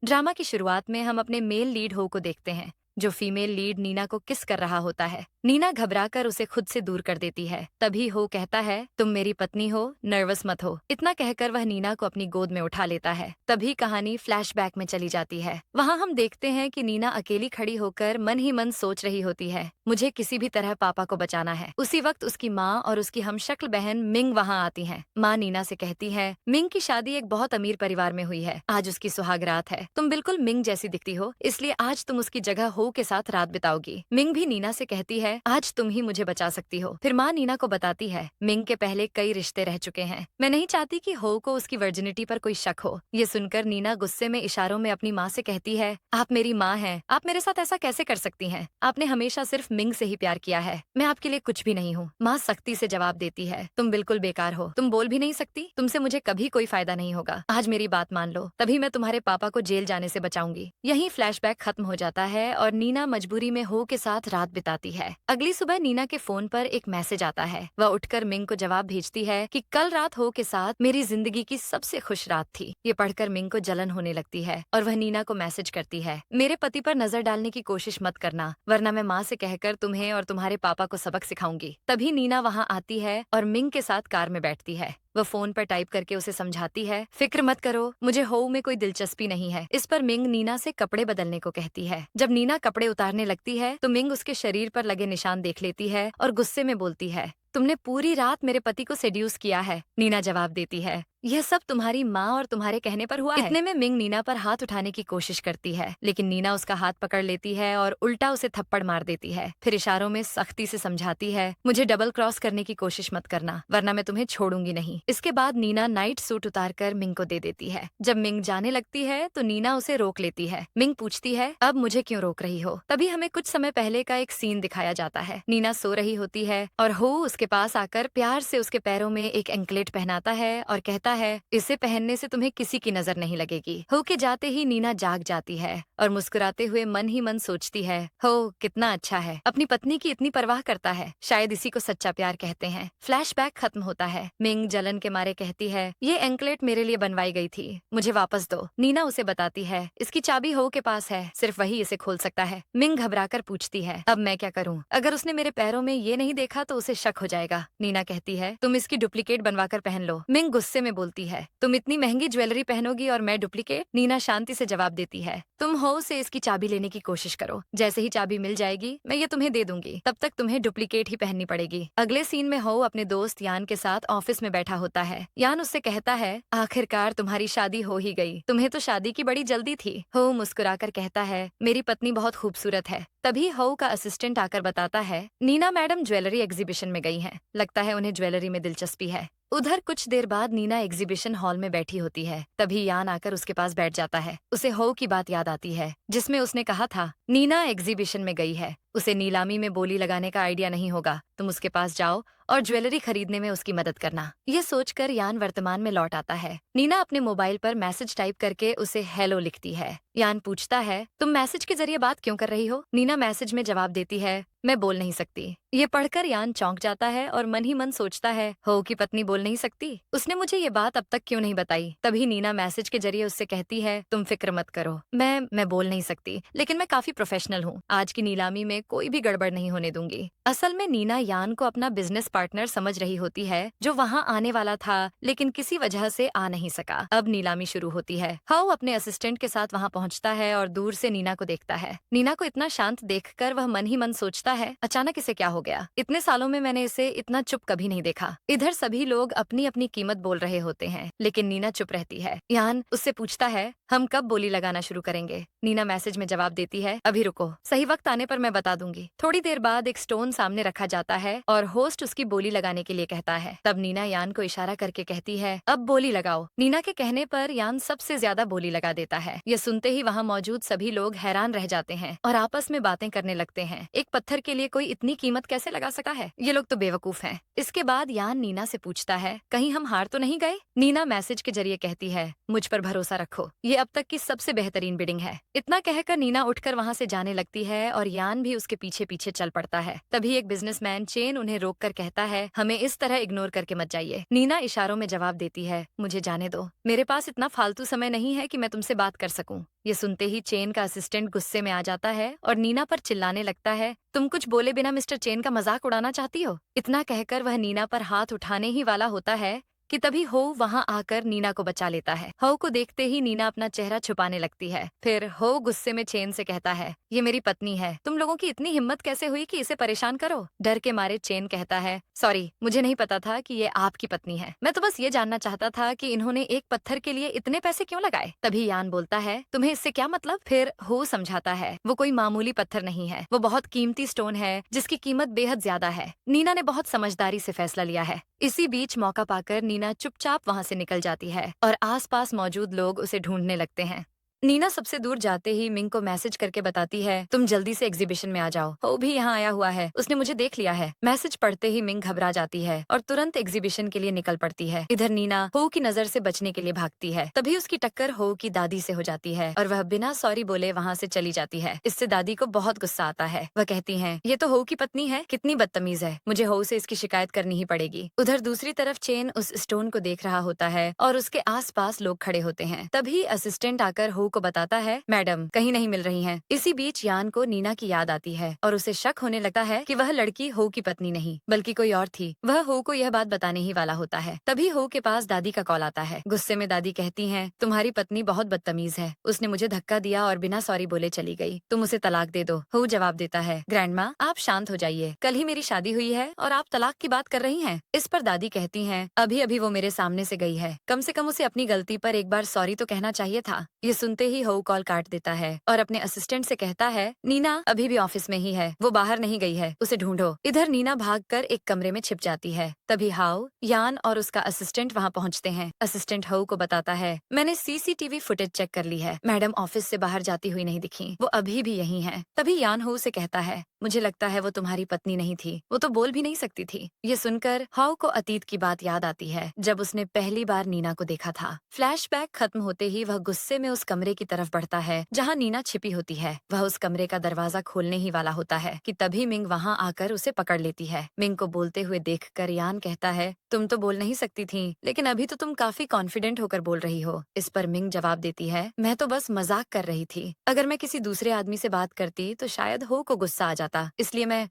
Drama की शुरुआत में हम अपने मेल लीड हो को देखते हैं, जो फीमेल लीड नीना को किस कर रहा होता है। नीना घबराकर उसे खुद से दूर कर देती है। तभी हो कहता है, तुम मेरी पत्नी हो, नर्वस मत हो। इतना कहकर वह नीना को अपनी गोद में उठा लेता है। तभी कहानी फ्लैशबैक में चली जाती है। वहाँ हम देखते हैं कि नीना अकेली खड़ी होकर मन ही मन सोच रही होती है, मुझे किसी भी तरह पापा को बचाना है। उसी वक्त उसकी माँ और उसकी हमशक्ल बहन मिंग वहाँ आती हैं। माँ नीना से कहती है, मिंग की शादी एक बहुत अमीर परिवार में हुई है, आज उसकी सुहागरात है। तुम बिल्कुल मिंग जैसी दिखती हो, इसलिए आज तुम उसकी जगह हो के साथ रात बिताओगी। मिंग भी नीना से कहती है, आज तुम ही मुझे बचा सकती हो। फिर माँ नीना को बताती है, मिंग के पहले कई रिश्ते रह चुके हैं, मैं नहीं चाहती कि हो को उसकी वर्जिनिटी पर कोई शक हो। ये सुनकर नीना गुस्से में इशारों में अपनी माँ से कहती है, आप मेरी माँ हैं, आप मेरे साथ ऐसा कैसे कर सकती हैं? आपने हमेशा सिर्फ मिंग से ही प्यार किया है, मैं आपके लिए कुछ भी नहीं हूँ। माँ सख्ती से जवाब देती है, तुम बिल्कुल बेकार हो, तुम बोल भी नहीं सकती, तुमसे मुझे कभी कोई फायदा नहीं होगा। आज मेरी बात मान लो, तभी मैं तुम्हारे पापा को जेल जाने से बचाऊंगी। यही फ्लैशबैक खत्म हो जाता है और नीना मजबूरी में हो के साथ रात बिताती है। अगली सुबह नीना के फोन पर एक मैसेज आता है। वह उठकर मिंग को जवाब भेजती है कि कल रात हो के साथ मेरी जिंदगी की सबसे खुश रात थी। ये पढ़कर मिंग को जलन होने लगती है और वह नीना को मैसेज करती है, मेरे पति पर नजर डालने की कोशिश मत करना, वरना मैं माँ से कहकर तुम्हें और तुम्हारे पापा को सबक सिखाऊंगी। तभी नीना वहाँ आती है और मिंग के साथ कार में बैठती है। वह फोन पर टाइप करके उसे समझाती है, फिक्र मत करो, मुझे हो में कोई दिलचस्पी नहीं है। इस पर मिंग नीना से कपड़े बदलने को कहती है। जब नीना कपड़े उतारने लगती है तो मिंग उसके शरीर पर लगे निशान देख लेती है और गुस्से में बोलती है, तुमने पूरी रात मेरे पति को सेड्यूस किया है। नीना जवाब देती है, यह सब तुम्हारी माँ और तुम्हारे कहने पर हुआ है। इतने में मिंग नीना पर हाथ उठाने की कोशिश करती है, लेकिन नीना उसका हाथ पकड़ लेती है और उल्टा उसे थप्पड़ मार देती है। फिर इशारों में सख्ती से समझाती है, मुझे डबल क्रॉस करने की कोशिश मत करना, वरना मैं तुम्हें छोड़ूंगी नहीं। इसके बाद नीना नाइट सूट उतारकर मिंग को दे देती है। जब मिंग जाने लगती है तो नीना उसे रोक लेती है। मिंग पूछती है, अब मुझे क्यों रोक रही हो? तभी हमें कुछ समय पहले का एक सीन दिखाया जाता है। नीना सो रही होती है और हो उसके पास आकर प्यार से उसके पैरों में एक एंकलेट पहनाता है और कहता है, इसे पहनने से तुम्हें किसी की नजर नहीं लगेगी। हो के जाते ही नीना जाग जाती है और मुस्कुराते हुए मन ही मन सोचती है, हो कितना अच्छा है, अपनी पत्नी की इतनी परवाह करता है, शायद इसी को सच्चा प्यार कहते हैं। फ्लैशबैक खत्म होता है। मिंग जलन के मारे कहती है, ये एंकलेट मेरे लिए बनवाई गई थी, मुझे वापस दो। नीना उसे बताती है, इसकी चाबी हो के पास है, सिर्फ वही इसे खोल सकता है। मिंग घबराकर पूछती है, अब मैं क्या करूं? अगर उसने मेरे पैरों में ये नहीं देखा तो उसे शक हो जाएगा। नीना कहती है, तुम इसकी डुप्लीकेट बनवाकर पहन लो। मिंग गुस्से में बोलती है, तुम इतनी महंगी ज्वेलरी पहनोगी और मैं डुप्लीकेट? नीना शांति से जवाब देती है, तुम हो से इसकी चाबी लेने की कोशिश करो, जैसे ही चाबी मिल जाएगी मैं ये तुम्हें दे दूंगी, तब तक तुम्हें डुप्लीकेट ही पहननी पड़ेगी। अगले सीन में हो अपने दोस्त यान के साथ ऑफिस में बैठा होता है। यान उससे कहता है, आखिरकार तुम्हारी शादी हो ही गई, तुम्हें तो शादी की बड़ी जल्दी थी। हो मुस्कुराकर कहता है, मेरी पत्नी बहुत खूबसूरत है। तभी हो का असिस्टेंट आकर बताता है, नीना मैडम ज्वेलरी एग्जीबिशन में गई हैं, लगता है उन्हें ज्वेलरी में दिलचस्पी है। उधर कुछ देर बाद नीना एग्जीबिशन हॉल में बैठी होती है। तभी यान आकर उसके पास बैठ जाता है। उसे हो की बात याद आती है, जिसमें उसने कहा था नीना एग्जीबिशन में गई है, उसे नीलामी में बोली लगाने का आइडिया नहीं होगा, तुम उसके पास जाओ और ज्वेलरी खरीदने में उसकी मदद करना। ये सोचकर यान वर्तमान में लौट आता है। नीना अपने मोबाइल पर मैसेज टाइप करके उसे हेलो लिखती है। यान पूछता है, तुम मैसेज के जरिए बात क्यों कर रही हो? नीना मैसेज में जवाब देती है, मैं बोल नहीं सकती। ये पढ़कर यान चौंक जाता है और मन ही मन सोचता है, हो की पत्नी बोल नहीं सकती, उसने मुझे ये बात अब तक क्यों नहीं बताई? तभी नीना मैसेज के जरिए उससे कहती है, तुम फिक्र मत करो, मैं बोल नहीं सकती, लेकिन मैं काफी प्रोफेशनल हूँ, आज की नीलामी में कोई भी गड़बड़ नहीं होने दूंगी। असल में नीना यान को अपना बिजनेस पार्टनर समझ रही होती है, जो वहाँ आने वाला था लेकिन किसी वजह से आ नहीं सका। अब नीलामी शुरू होती है। हाउ अपने असिस्टेंट के साथ वहाँ पहुँचता है और दूर से नीना को देखता है। नीना को इतना शांत देखकर वह मन ही मन सोचता है, अचानक इसे क्या हो गया? इतने सालों में मैंने इसे इतना चुप कभी नहीं देखा। इधर सभी लोग अपनी अपनी कीमत बोल रहे होते हैं, लेकिन नीना चुप रहती है। यान उससे पूछता है, हम कब बोली लगाना शुरू करेंगे? नीना मैसेज में जवाब देती है, अभी रुको, सही वक्त आने पर मैं बता दूंगी। थोड़ी देर बाद एक स्टोन सामने रखा जाता है और होस्ट उसकी बोली लगाने के लिए कहता है। तब नीना यान को इशारा करके कहती है, अब बोली लगाओ। नीना के कहने पर यान सबसे ज्यादा बोली लगा देता है। यह सुनते ही वहाँ मौजूद सभी लोग हैरान रह जाते हैं और आपस में बातें करने लगते हैं। एक पत्थर के लिए कोई इतनी कीमत कैसे लगा सका है? ये लोग तो बेवकूफ हैं। इसके बाद यान नीना से पूछता है, कहीं हम हार तो नहीं गए? नीना मैसेज के जरिए कहती है, मुझ पर भरोसा रखो, ये अब तक की सबसे बेहतरीन बिडिंग है। इतना कहकर नीना उठकर वहाँ से जाने लगती है और यान भी उसके उसके पीछे पीछे चल पड़ता है। तभी एक बिजनेसमैन चेन उन्हें रोक कर कहता है, हमें इस तरह इग्नोर करके मत जाइए। नीना इशारों में जवाब देती है, मुझे जाने दो, मेरे पास इतना फालतू समय नहीं है कि मैं तुमसे बात कर सकूं। ये सुनते ही चेन का असिस्टेंट गुस्से में आ जाता है और नीना पर चिल्लाने लगता है, तुम कुछ बोले बिना मिस्टर चेन का मजाक उड़ाना चाहती हो। इतना कहकर वह नीना पर हाथ उठाने ही वाला होता है कि तभी हो वहां आकर नीना को बचा लेता है। हो को देखते ही नीना अपना चेहरा छुपाने लगती है। फिर हो गुस्से में चेन से कहता है, ये मेरी पत्नी है, तुम लोगों की इतनी हिम्मत कैसे हुई कि इसे परेशान करो। डर के मारे चेन कहता है, सॉरी, मुझे नहीं पता था कि ये आपकी पत्नी है, मैं तो बस ये जानना चाहता था कि इन्होंने एक पत्थर के लिए इतने पैसे क्यों लगाए। तभी यान बोलता है, तुम्हें इससे क्या मतलब। फिर हो समझाता है, वो कोई मामूली पत्थर नहीं है, वो बहुत कीमती स्टोन है जिसकी कीमत बेहद ज्यादा है। नीना ने बहुत समझदारी से फैसला लिया है। इसी बीच मौका पाकर नीना चुपचाप वहां से निकल जाती है और आसपास मौजूद लोग उसे ढूंढने लगते हैं। नीना सबसे दूर जाते ही मिंग को मैसेज करके बताती है, तुम जल्दी से एग्जीबिशन में आ जाओ, हो भी यहाँ आया हुआ है, उसने मुझे देख लिया है। मैसेज पढ़ते ही मिंग घबरा जाती है और तुरंत एग्जीबिशन के लिए निकल पड़ती है। इधर नीना हो की नजर से बचने के लिए भागती है। तभी उसकी टक्कर हो की दादी से हो जाती है और वह बिना सॉरी बोले वहाँ से चली जाती है। इससे दादी को बहुत गुस्सा आता है। वह कहती है, ये तो हो की पत्नी है, कितनी बदतमीज है, मुझे हो से इसकी शिकायत करनी ही पड़ेगी। उधर दूसरी तरफ चेन उस स्टोन को देख रहा होता है और उसके आसपास लोग खड़े होते हैं। तभी असिस्टेंट आकर हो को बताता है, मैडम कहीं नहीं मिल रही हैं। इसी बीच यान को नीना की याद आती है और उसे शक होने लगता है कि वह लड़की हो की पत्नी नहीं बल्कि कोई और थी। वह हो को यह बात बताने ही वाला होता है। तभी हो के पास दादी का कॉल आता है। गुस्से में दादी कहती हैं, तुम्हारी पत्नी बहुत बदतमीज है, उसने मुझे धक्का दिया और बिना सॉरी बोले चली गई, तुम उसे तलाक दे दो। हो जवाब देता है, ग्रैंडमा आप शांत हो जाइए, कल ही मेरी शादी हुई है और आप तलाक की बात कर रही हैं। इस पर दादी कहती हैं, अभी अभी वो मेरे सामने से गई है, कम से कम उसे अपनी गलती पर एक बार सॉरी तो कहना चाहिए था। ये सुनते ही हो कॉल काट देता है और अपने असिस्टेंट से कहता है, नीना अभी भी ऑफिस में ही है, वो बाहर नहीं गई है, उसे ढूंढो। इधर नीना भागकर एक कमरे में छिप जाती है। तभी हाउ, यान और उसका असिस्टेंट वहाँ पहुँचते हैं। असिस्टेंट हाउ को बताता है, मैंने सीसीटीवी फुटेज चेक कर ली है, मैडम ऑफिस से बाहर जाती हुई नहीं दिखी, वो अभी भी यही है। तभी यान हाउ से कहता है, मुझे लगता है वो तुम्हारी पत्नी नहीं थी, वो तो बोल भी नहीं सकती थी। ये सुनकर हाउ को अतीत की बात याद आती है, जब उसने पहली बार नीना को देखा था। फ्लैशबैक खत्म होते ही वह गुस्से में उस कमरे की तरफ बढ़ता है जहाँ नीना छिपी होती है। वह उस कमरे का दरवाजा खोलने ही वाला होता है कि तभी मिंग वहाँ आकर उसे पकड़ लेती है। मिंग को बोलते हुए देखकर यान कहता है, तुम तो बोल नहीं सकती थी, लेकिन अभी तो तुम काफी कॉन्फिडेंट होकर बोल रही हो। इस पर मिंग जवाब देती है, मैं तो बस मजाक कर रही थी, अगर मैं किसी दूसरे आदमी से बात करती तो शायद हो को गुस्सा आ जाता, इसलिए मैं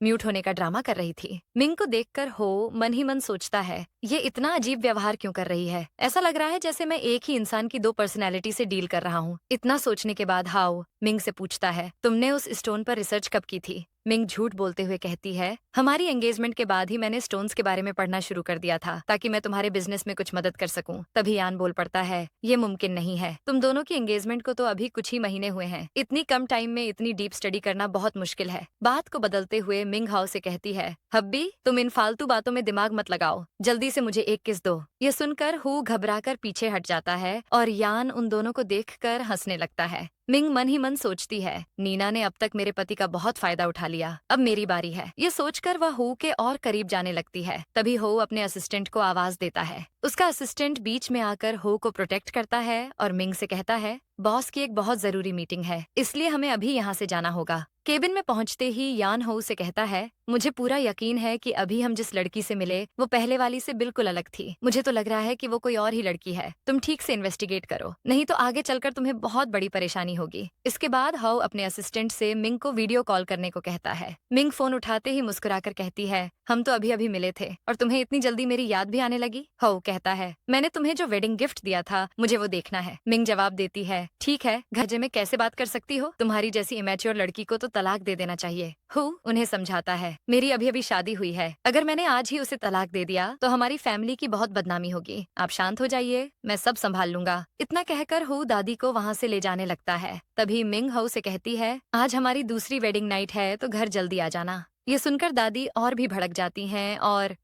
म्यूट होने का ड्रामा कर रही थी। मिंग को देखकर हो मन ही मन सोचता है, ये इतना अजीब व्यवहार क्यों कर रही है, ऐसा लग रहा है जैसे मैं एक ही इंसान की दो पर्सनैलिटी से डील कर रहा हूँ। इतना सोचने के बाद हाउ मिंग से पूछता है, तुमने उस स्टोन पर रिसर्च कब की थी। मिंग झूठ बोलते हुए कहती है, हमारी एंगेजमेंट के बाद ही मैंने स्टोन्स के बारे में पढ़ना शुरू कर दिया था ताकि मैं तुम्हारे बिजनेस में कुछ मदद कर सकूं। तभी यान बोल पड़ता है, ये मुमकिन नहीं है, तुम दोनों की एंगेजमेंट को तो अभी कुछ ही महीने हुए हैं, इतनी कम टाइम में इतनी डीप स्टडी करना बहुत मुश्किल है। बात को बदलते हुए मिंग हाउ से कहती है, हब्बी तुम इन फालतू बातों में दिमाग मत लगाओ, जल्दी से मुझे एक किस दो। ये सुनकर हु घबराकर पीछे हट जाता है और यान उन दोनों को देखकर हंसने लगता है। मिंग मन ही मन सोचती है, नीना ने अब तक मेरे पति का बहुत फायदा उठा लिया, अब मेरी बारी है। ये सोचकर वह हो के और करीब जाने लगती है। तभी हो अपने असिस्टेंट को आवाज देता है। उसका असिस्टेंट बीच में आकर हो को प्रोटेक्ट करता है और मिंग से कहता है, बॉस की एक बहुत जरूरी मीटिंग है, इसलिए हमें अभी यहाँ से जाना होगा। केबिन में पहुंचते ही यान हो से कहता है, मुझे पूरा यकीन है कि अभी हम जिस लड़की से मिले वो पहले वाली से बिल्कुल अलग थी। मुझे तो लग रहा है कि वो कोई और ही लड़की है। तुम ठीक से इन्वेस्टिगेट करो, नहीं तो आगे चलकर तुम्हें बहुत बड़ी परेशानी होगी। इसके बाद हाउ अपने असिस्टेंट से मिंग को वीडियो कॉल करने को कहता है। मिंग फोन उठाते ही मुस्कुराकर कहती है, हम तो अभी अभी मिले थे और तुम्हें इतनी जल्दी मेरी याद भी आने लगी। हाउ कहता है, मैंने तुम्हें जो वेडिंग गिफ्ट दिया था मुझे वो देखना है। मिंग जवाब देती है, ठीक है, घजे में कैसे बात कर सकती हो, तुम्हारी जैसी इमेच्योर लड़की को तो तलाक दे देना चाहिए। हु उन्हें समझाता है, मेरी अभी अभी शादी हुई है, अगर मैंने आज ही उसे तलाक दे दिया तो हमारी फैमिली की बहुत बदनामी होगी। आप शांत हो जाइए, मैं सब संभाल लूंगा। इतना कहकर हु दादी को वहाँ से ले जाने लगता है। तभी मिंग हाउ से कहती है, आज हमारी दूसरी वेडिंग नाइट है तो घर जल्दी आ जाना। ये सुनकर दादी और भी भड़क जाती हैं और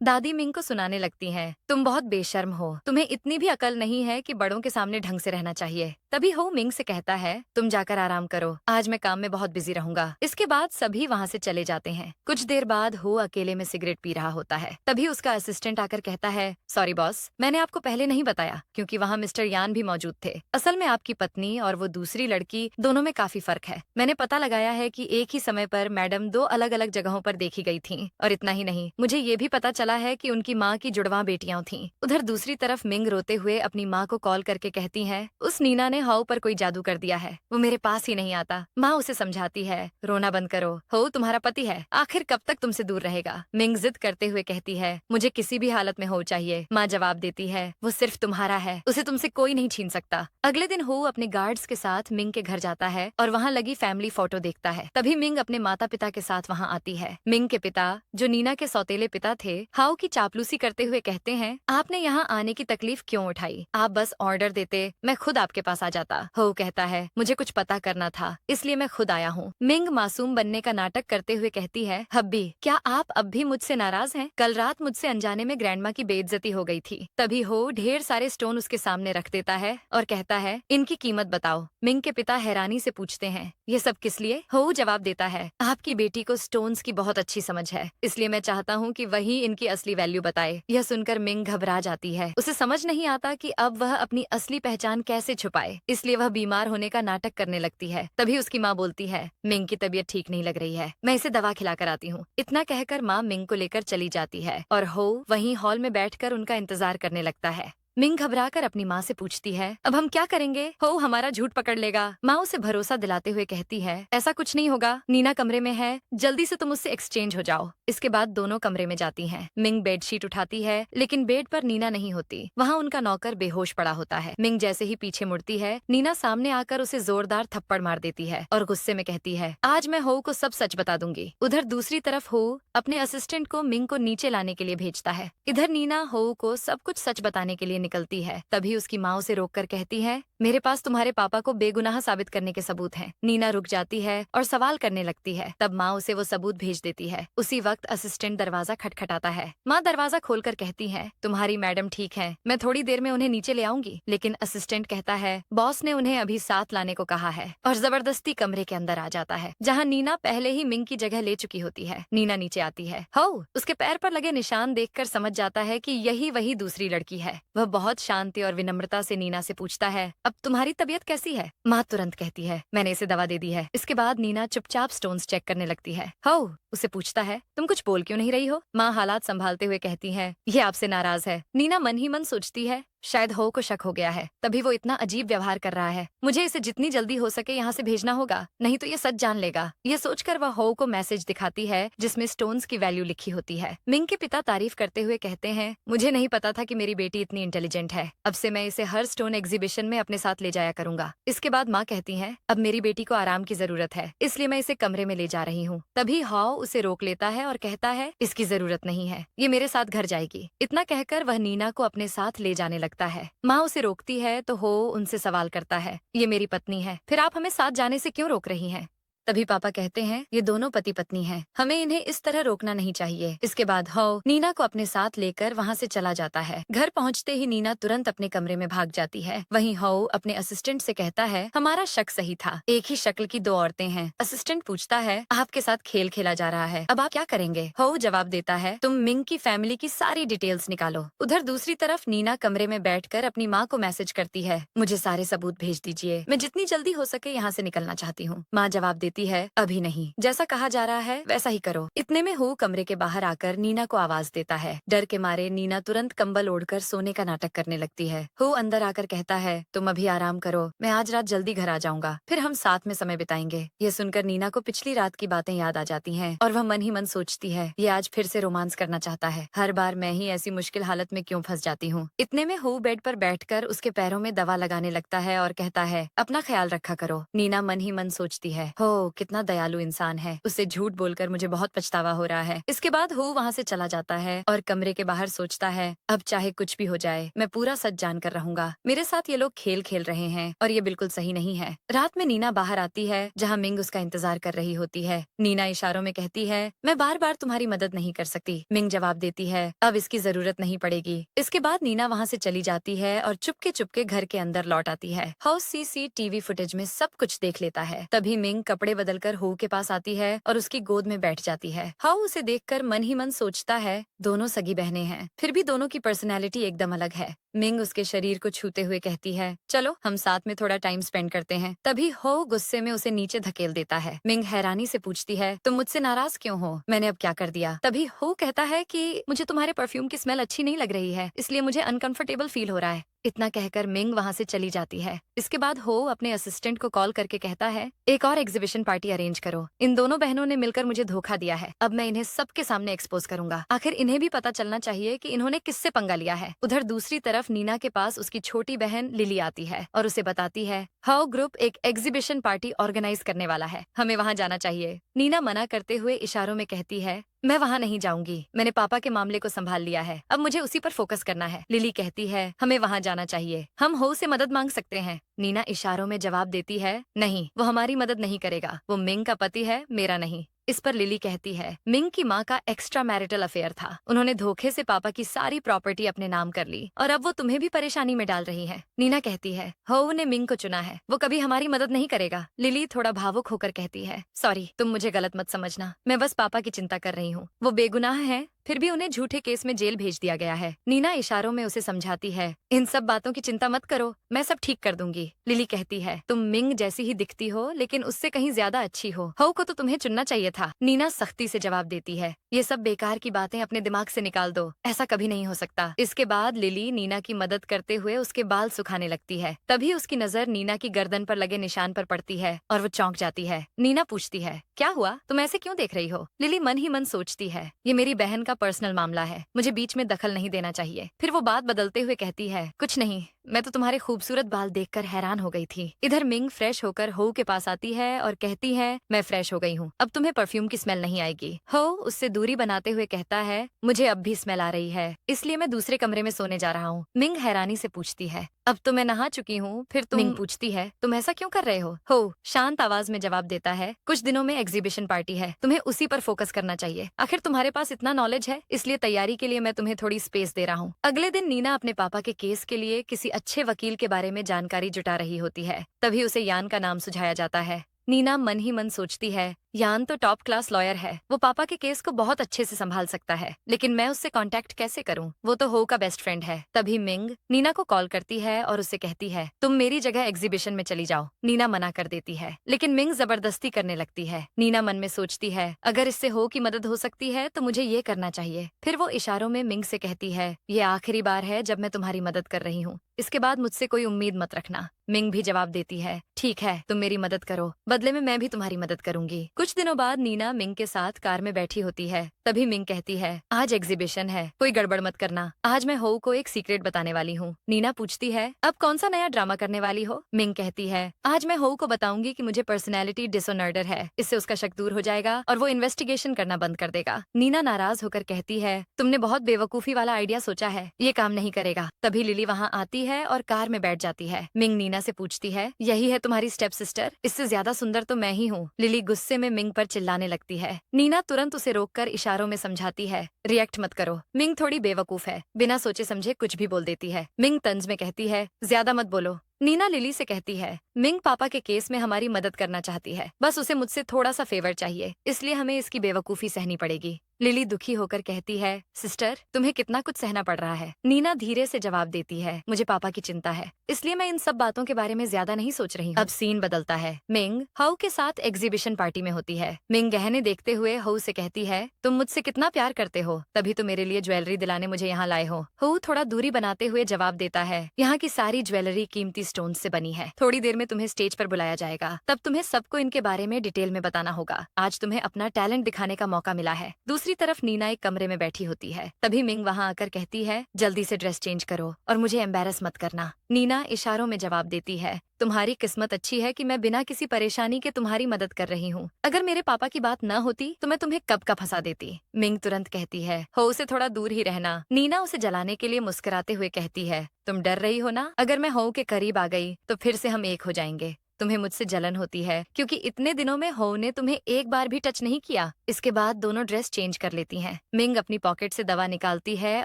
दादी मिंग को सुनाने लगती हैं, तुम बहुत बेशर्म हो, तुम्हें इतनी भी अकल नहीं है कि बड़ों के सामने ढंग से रहना चाहिए। तभी हो मिंग से कहता है, तुम जाकर आराम करो, आज मैं काम में बहुत बिजी रहूंगा। इसके बाद सभी वहाँ से चले जाते हैं। कुछ देर बाद हो अकेले में सिगरेट पी रहा होता है। तभी उसका असिस्टेंट आकर कहता है, सॉरी बॉस, मैंने आपको पहले नहीं बताया क्योंकि वहाँ मिस्टर यान भी मौजूद थे। असल में आपकी पत्नी और वो दूसरी लड़की दोनों में काफी फर्क है। मैंने पता लगाया है कि एक ही समय पर मैडम दो अलग अलग जगहों पर देखी गई थी, और इतना ही नहीं, मुझे ये भी पता चला है कि उनकी माँ की जुड़वा बेटियां थीं। उधर दूसरी तरफ मिंग रोते हुए अपनी माँ को कॉल करके कहती है, उस नीना ने हाउ पर कोई जादू कर दिया है, वो मेरे पास ही नहीं आता। माँ उसे समझाती है, रोना बंद करो, हो तुम्हारा पति है, आखिर कब तक तुमसे दूर रहेगा। मिंग जिद करते हुए कहती है, मुझे किसी भी हालत में हो चाहिए। माँ जवाब देती है, वो सिर्फ तुम्हारा है, उसे तुमसे कोई नहीं छीन सकता। अगले दिन हो अपने गार्ड्स के साथ मिंग के घर जाता है और वहाँ लगी फैमिली फोटो देखता है। तभी मिंग अपने माता पिता के साथ वहाँ आती है। मिंग के पिता, जो नीना के सौतेले पिता थे, हाउ की चापलूसी करते हुए कहते हैं, आपने यहाँ आने की तकलीफ क्यों उठाई? आप बस ऑर्डर देते, मैं खुद आपके पास आ जाता। हो कहता है, मुझे कुछ पता करना था, इसलिए मैं खुद आया हूँ। मिंग मासूम बनने का नाटक करते हुए कहती है, हब्बी, क्या आप अब भी मुझसे नाराज हैं? कल रात मुझसे अनजाने में ग्रैंडमा की बेइज्जती हो गई थी। तभी हो ढेर सारे स्टोन उसके सामने रख देता है और कहता है, इनकी कीमत बताओ। मिंग के पिता हैरानी से पूछते हैं, ये सब किस लिए? हो जवाब देता है, आपकी बेटी को स्टोन्स की बहुत अच्छी समझ है, इसलिए मैं चाहता हूँ कि वही इनकी असली वैल्यू बताए। यह सुनकर मिंग घबरा जाती है। उसे समझ नहीं आता कि अब वह अपनी असली पहचान कैसे छुपाए, इसलिए वह बीमार होने का नाटक करने लगती है। तभी उसकी माँ बोलती है, मिंग की तबीयत ठीक नहीं लग रही है, मैं इसे दवा खिलाकर आती हूँ। इतना कहकर माँ मिंग को लेकर चली जाती है और हो वहीं हॉल में बैठकर उनका इंतजार करने लगता है। मिंग घबराकर अपनी माँ से पूछती है, अब हम क्या करेंगे? हो हमारा झूठ पकड़ लेगा। माँ उसे भरोसा दिलाते हुए कहती है, ऐसा कुछ नहीं होगा, नीना कमरे में है, जल्दी से तुम उससे एक्सचेंज हो जाओ। इसके बाद दोनों कमरे में जाती हैं। मिंग बेडशीट उठाती है, लेकिन बेड पर नीना नहीं होती। वहाँ उनका नौकर बेहोश पड़ा होता है। मिंग जैसे ही पीछे मुड़ती है, नीना सामने आकर उसे जोरदार थप्पड़ मार देती है और गुस्से में कहती है, आज मैं हो को सब सच बता दूंगी। उधर दूसरी तरफ हो अपने असिस्टेंट को मिंग को नीचे लाने के लिए भेजता है। इधर नीना हो को सब कुछ सच बताने के लिए निकलती है। तभी उसकी माँ उसे रोककर कहती है, मेरे पास तुम्हारे पापा को बेगुनाह साबित करने के सबूत हैं। नीना रुक जाती है और सवाल करने लगती है। तब माँ उसे वो सबूत भेज देती है। उसी वक्त असिस्टेंट दरवाजा खटखटाता है। माँ दरवाजा खोलकर कहती है, तुम्हारी मैडम ठीक है, मैं थोड़ी देर में उन्हें नीचे ले आऊंगी। लेकिन असिस्टेंट कहता है, बॉस ने उन्हें अभी साथ लाने को कहा है, और जबरदस्ती कमरे के अंदर आ जाता है, जहाँ नीना पहले ही मिंग की जगह ले चुकी होती है। नीना नीचे आती है। हो उसके पैर पर लगे निशान देखकर समझ जाता है कि यही वही दूसरी लड़की है। वह बहुत शांति और विनम्रता से नीना से पूछता है, अब तुम्हारी तबीयत कैसी है? माँ तुरंत कहती है, मैंने इसे दवा दे दी है। इसके बाद नीना चुपचाप स्टोन्स चेक करने लगती है। हो उसे पूछता है, तुम कुछ बोल क्यों नहीं रही हो? माँ हालात संभालते हुए कहती है, ये आपसे नाराज है। नीना मन ही मन सोचती है, शायद हो को शक हो गया है, तभी वो इतना अजीब व्यवहार कर रहा है। मुझे इसे जितनी जल्दी हो सके यहाँ से भेजना होगा, नहीं तो ये सच जान लेगा। ये सोचकर वह हो को मैसेज दिखाती है जिसमें स्टोन्स की वैल्यू लिखी होती है। मिंग के पिता तारीफ करते हुए कहते हैं, मुझे नहीं पता था कि मेरी बेटी इतनी इंटेलिजेंट है। अब से मैं इसे हर स्टोन एग्जीबिशन में अपने साथ ले जाया करूंगा। इसके बाद माँ कहती है, अब मेरी बेटी को आराम की जरूरत है, इसलिए मैं इसे कमरे में ले जा रही हूँ। तभी हाउ उसे रोक लेता है और कहता है, इसकी जरूरत नहीं है, ये मेरे साथ घर जाएगी। इतना कहकर वह नीना को अपने साथ ले जाने लगता है। माँ उसे रोकती है तो हो उनसे सवाल करता है, ये मेरी पत्नी है, फिर आप हमें साथ जाने से क्यों रोक रही हैं? तभी पापा कहते हैं, ये दोनों पति पत्नी हैं, हमें इन्हें इस तरह रोकना नहीं चाहिए। इसके बाद हो नीना को अपने साथ लेकर वहाँ से चला जाता है। घर पहुँचते ही नीना तुरंत अपने कमरे में भाग जाती है। वहीं हो अपने असिस्टेंट से कहता है, हमारा शक सही था, एक ही शक्ल की दो औरतें हैं। असिस्टेंट पूछता है, आपके साथ खेल खेला जा रहा है, अब आप क्या करेंगे? हो जवाब देता है, तुम मिंग की फैमिली की सारी डिटेल्स निकालो। उधर दूसरी तरफ नीना कमरे में बैठकर अपनी माँ को मैसेज करती है, मुझे सारे सबूत भेज दीजिए, मैं जितनी जल्दी हो सके यहाँ से निकलना चाहती हूँ। माँ जवाब देती है, अभी नहीं, जैसा कहा जा रहा है वैसा ही करो। इतने में हो कमरे के बाहर आकर नीना को आवाज देता है। डर के मारे नीना तुरंत कंबल ओढ़कर सोने का नाटक करने लगती है। हो अंदर आकर कहता है, तुम अभी आराम करो, मैं आज रात जल्दी घर आ जाऊंगा, फिर हम साथ में समय बिताएंगे। ये सुनकर नीना को पिछली रात की बातें याद आ जाती हैं और वह मन ही मन सोचती है, ये आज फिर से रोमांस करना चाहता है, हर बार मैं ही ऐसी मुश्किल हालत में क्यों फंस जाती हूँ। इतने में हो बेड पर बैठकर उसके पैरों में दवा लगाने लगता है और कहता है, अपना ख्याल रखा करो। नीना मन ही मन सोचती है, हो ओह कितना दयालु इंसान है, उससे झूठ बोलकर मुझे बहुत पछतावा हो रहा है। इसके बाद हो वहाँ से चला जाता है और कमरे के बाहर सोचता है, अब चाहे कुछ भी हो जाए मैं पूरा सच जान कर रहूंगा। मेरे साथ ये लोग खेल खेल रहे हैं और ये बिल्कुल सही नहीं है। रात में नीना बाहर आती है जहाँ मिंग उसका इंतजार कर रही होती है। नीना इशारों में कहती है, मैं बार बार तुम्हारी मदद नहीं कर सकती। मिंग जवाब देती है, अब इसकी जरूरत नहीं पड़ेगी। इसके बाद नीना वहाँ से चली जाती है और चुपके चुपके घर के अंदर लौट आती है। हाउ सीसीटीवी फुटेज में सब कुछ देख लेता है। तभी मिंग कपड़े बदलकर हो के पास आती है और उसकी गोद में बैठ जाती है। हाउ उसे देखकर मन ही मन सोचता है, दोनों सगी बहनें हैं, फिर भी दोनों की पर्सनैलिटी एकदम अलग है। मिंग उसके शरीर को छूते हुए कहती है, चलो हम साथ में थोड़ा टाइम स्पेंड करते हैं। तभी हो गुस्से में उसे नीचे धकेल देता है। मिंग हैरानी से पूछती है, तुम मुझसे नाराज क्यों हो? मैंने अब क्या कर दिया? तभी हो कहता है कि मुझे तुम्हारे परफ्यूम की स्मेल अच्छी नहीं लग रही है, इसलिए मुझे अनकंफर्टेबल फील हो रहा है। इतना कहकर मिंग वहाँ से चली जाती है। इसके बाद हो अपने असिस्टेंट को कॉल करके कहता है, एक और एग्जीबिशन पार्टी अरेंज करो। इन दोनों बहनों ने मिलकर मुझे धोखा दिया है। अब मैं इन्हें सबके सामने एक्सपोज करूंगा। आखिर इन्हें भी पता चलना चाहिए कि इन्होंने किससे पंगा लिया है। उधर दूसरी तरफ नीना के पास उसकी छोटी बहन लिली आती है और उसे बताती है, हाउ ग्रुप एक एग्जीबिशन पार्टी ऑर्गेनाइज करने वाला है, हमें वहाँ जाना चाहिए। नीना मना करते हुए इशारों में कहती है, मैं वहाँ नहीं जाऊंगी, मैंने पापा के मामले को संभाल लिया है, अब मुझे उसी पर फोकस करना है। लिली कहती है, हमें वहाँ जाना चाहिए, हम हो से मदद मांग सकते हैं। नीना इशारों में जवाब देती है, नहीं, वो हमारी मदद नहीं करेगा, वो मिंग का पति है, मेरा नहीं। इस पर लिली कहती है, मिंग की माँ का एक्स्ट्रा मैरिटल अफेयर था, उन्होंने धोखे से पापा की सारी प्रॉपर्टी अपने नाम कर ली और अब वो तुम्हें भी परेशानी में डाल रही है। नीना कहती है, हो ने मिंग को चुना है, वो कभी हमारी मदद नहीं करेगा। लिली थोड़ा भावुक होकर कहती है, सॉरी, तुम मुझे गलत मत समझना, मैं बस पापा की चिंता कर रही हूँ, वो बेगुनाह है, फिर भी उन्हें झूठे केस में जेल भेज दिया गया है। नीना इशारों में उसे समझाती है, इन सब बातों की चिंता मत करो, मैं सब ठीक कर दूंगी। लिली कहती है, तुम मिंग जैसी ही दिखती हो लेकिन उससे कहीं ज्यादा अच्छी हो को तो तुम्हें चुनना चाहिए था। नीना सख्ती से जवाब देती है, ये सब बेकार की बातें अपने दिमाग से निकाल दो, ऐसा कभी नहीं हो सकता। इसके बाद लिली नीना की मदद करते हुए उसके बाल सुखाने लगती है। तभी उसकी नजर नीना की गर्दन पर लगे निशान पर पड़ती है और वो चौंक जाती है। नीना पूछती है, क्या हुआ, तुम ऐसे क्यों देख रही हो? लिली मन ही मन सोचती है, ये मेरी बहन का पर्सनल मामला है, मुझे बीच में दखल नहीं देना चाहिए। फिर वो बात बदलते हुए कहती है, कुछ नहीं, मैं तो तुम्हारे खूबसूरत बाल देखकर हैरान हो गई थी। इधर मिंग फ्रेश होकर हो के पास आती है और कहती है, मैं फ्रेश हो गई हूँ, अब तुम्हें परफ्यूम की स्मेल नहीं आएगी। हो उससे दूरी बनाते हुए कहता है, मुझे अब भी स्मेल आ रही है, इसलिए मैं दूसरे कमरे में सोने जा रहा हूँ। मिंग हैरानी से पूछती है, अब तो मैं नहा चुकी हूँ, फिर तुम? मिंग पूछती है, तुम ऐसा क्यों कर रहे हो शांत आवाज में जवाब देता है, कुछ दिनों में एग्जीबिशन पार्टी है, तुम्हें उसी पर फोकस करना चाहिए। आखिर तुम्हारे पास इतना नॉलेज है, इसलिए तैयारी के लिए मैं तुम्हें थोड़ी स्पेस दे रहा हूँ। अगले दिन नीना अपने पापा के केस के लिए किसी अच्छे वकील के बारे में जानकारी जुटा रही होती है। तभी उसे यान का नाम सुझाया जाता है। नीना मन ही मन सोचती है, यान तो टॉप क्लास लॉयर है, वो पापा के केस को बहुत अच्छे से संभाल सकता है, लेकिन मैं उससे कांटेक्ट कैसे करूं? वो तो हो का बेस्ट फ्रेंड है। तभी मिंग नीना को कॉल करती है और उससे कहती है, तुम मेरी जगह एग्जीबिशन में चली जाओ। नीना मना कर देती है, लेकिन मिंग जबरदस्ती करने लगती है। नीना मन में सोचती है, अगर इससे हो की मदद हो सकती है तो मुझे ये करना चाहिए। फिर वो इशारों में मिंग से कहती है, ये आखिरी बार है जब मैं तुम्हारी मदद कर रही हूँ, इसके बाद मुझसे कोई उम्मीद मत रखना। मिंग भी जवाब देती है, ठीक है, तुम मेरी मदद करो, बदले में मैं भी तुम्हारी मदद करूंगी। कुछ दिनों बाद नीना मिंग के साथ कार में बैठी होती है। तभी मिंग कहती है, आज एग्जीबिशन है, कोई गड़बड़ मत करना, आज मैं हो को एक सीक्रेट बताने वाली हूँ। नीना पूछती है, अब कौन सा नया ड्रामा करने वाली हो? मिंग कहती है, आज मैं हो को बताऊंगी कि मुझे पर्सनैलिटी डिसऑर्डर है, इससे उसका शक दूर हो जाएगा और वो इन्वेस्टिगेशन करना बंद कर देगा। नीना नाराज होकर कहती है, तुमने बहुत बेवकूफी वाला आइडिया सोचा है, ये काम नहीं करेगा। तभी लिली वहाँ आती है और कार में बैठ जाती है। मिंग नीना से पूछती है, यही है तुम्हारी स्टेप सिस्टर? इससे ज्यादा सुंदर तो मैं ही हूँ। लिली गुस्से में मिंग पर चिल्लाने लगती है। नीना तुरंत उसे रोककर इशारों में समझाती है, रिएक्ट मत करो, मिंग थोड़ी बेवकूफ है, बिना सोचे समझे कुछ भी बोल देती है। मिंग तंज में कहती है, ज्यादा मत बोलो। नीना लिली से कहती है, मिंग पापा के केस में हमारी मदद करना चाहती है, बस उसे मुझसे थोड़ा सा फेवर चाहिए, इसलिए हमें इसकी बेवकूफी सहनी पड़ेगी। लिली दुखी होकर कहती है, सिस्टर तुम्हें कितना कुछ सहना पड़ रहा है। नीना धीरे से जवाब देती है, मुझे पापा की चिंता है, इसलिए मैं इन सब बातों के बारे में ज्यादा नहीं सोच रही हूँ। अब सीन बदलता है। मिंग हाउ के साथ एग्जीबिशन पार्टी में होती है। मिंग गहने देखते हुए हाउ से कहती है, तुम मुझसे कितना प्यार करते हो, तभी तो मेरे लिए ज्वेलरी दिलाने मुझे यहाँ लाए हो। हाउ थोड़ा दूरी बनाते हुए जवाब देता है, यहाँ की सारी ज्वेलरी कीमती स्टोन से बनी है, थोड़ी देर में तुम्हें स्टेज पर बुलाया जाएगा, तब तुम्हें सबको इनके बारे में डिटेल में बताना होगा। आज तुम्हें अपना टैलेंट दिखाने का मौका मिला है। दूसरी तरफ नीना एक कमरे में बैठी होती है। तभी मिंग वहाँ आकर कहती है, जल्दी से ड्रेस चेंज करो और मुझे एम्बैरस मत करना। नीना इशारों में जवाब देती है, तुम्हारी किस्मत अच्छी है कि मैं बिना किसी परेशानी के तुम्हारी मदद कर रही हूँ। अगर मेरे पापा की बात न होती तो मैं तुम्हें कब का फंसा देती। मिंग तुरंत कहती है, हो से थोड़ा दूर ही रहना। नीना उसे जलाने के लिए मुस्कुराते हुए कहती है, तुम डर रही हो ना? अगर मैं हो के करीब आ गई तो फिर से हम एक हो जाएंगे। तुम्हें मुझसे जलन होती है क्योंकि इतने दिनों में हो ने तुम्हें एक बार भी टच नहीं किया। इसके बाद दोनों ड्रेस चेंज कर लेती हैं। मिंग अपनी पॉकेट से दवा निकालती है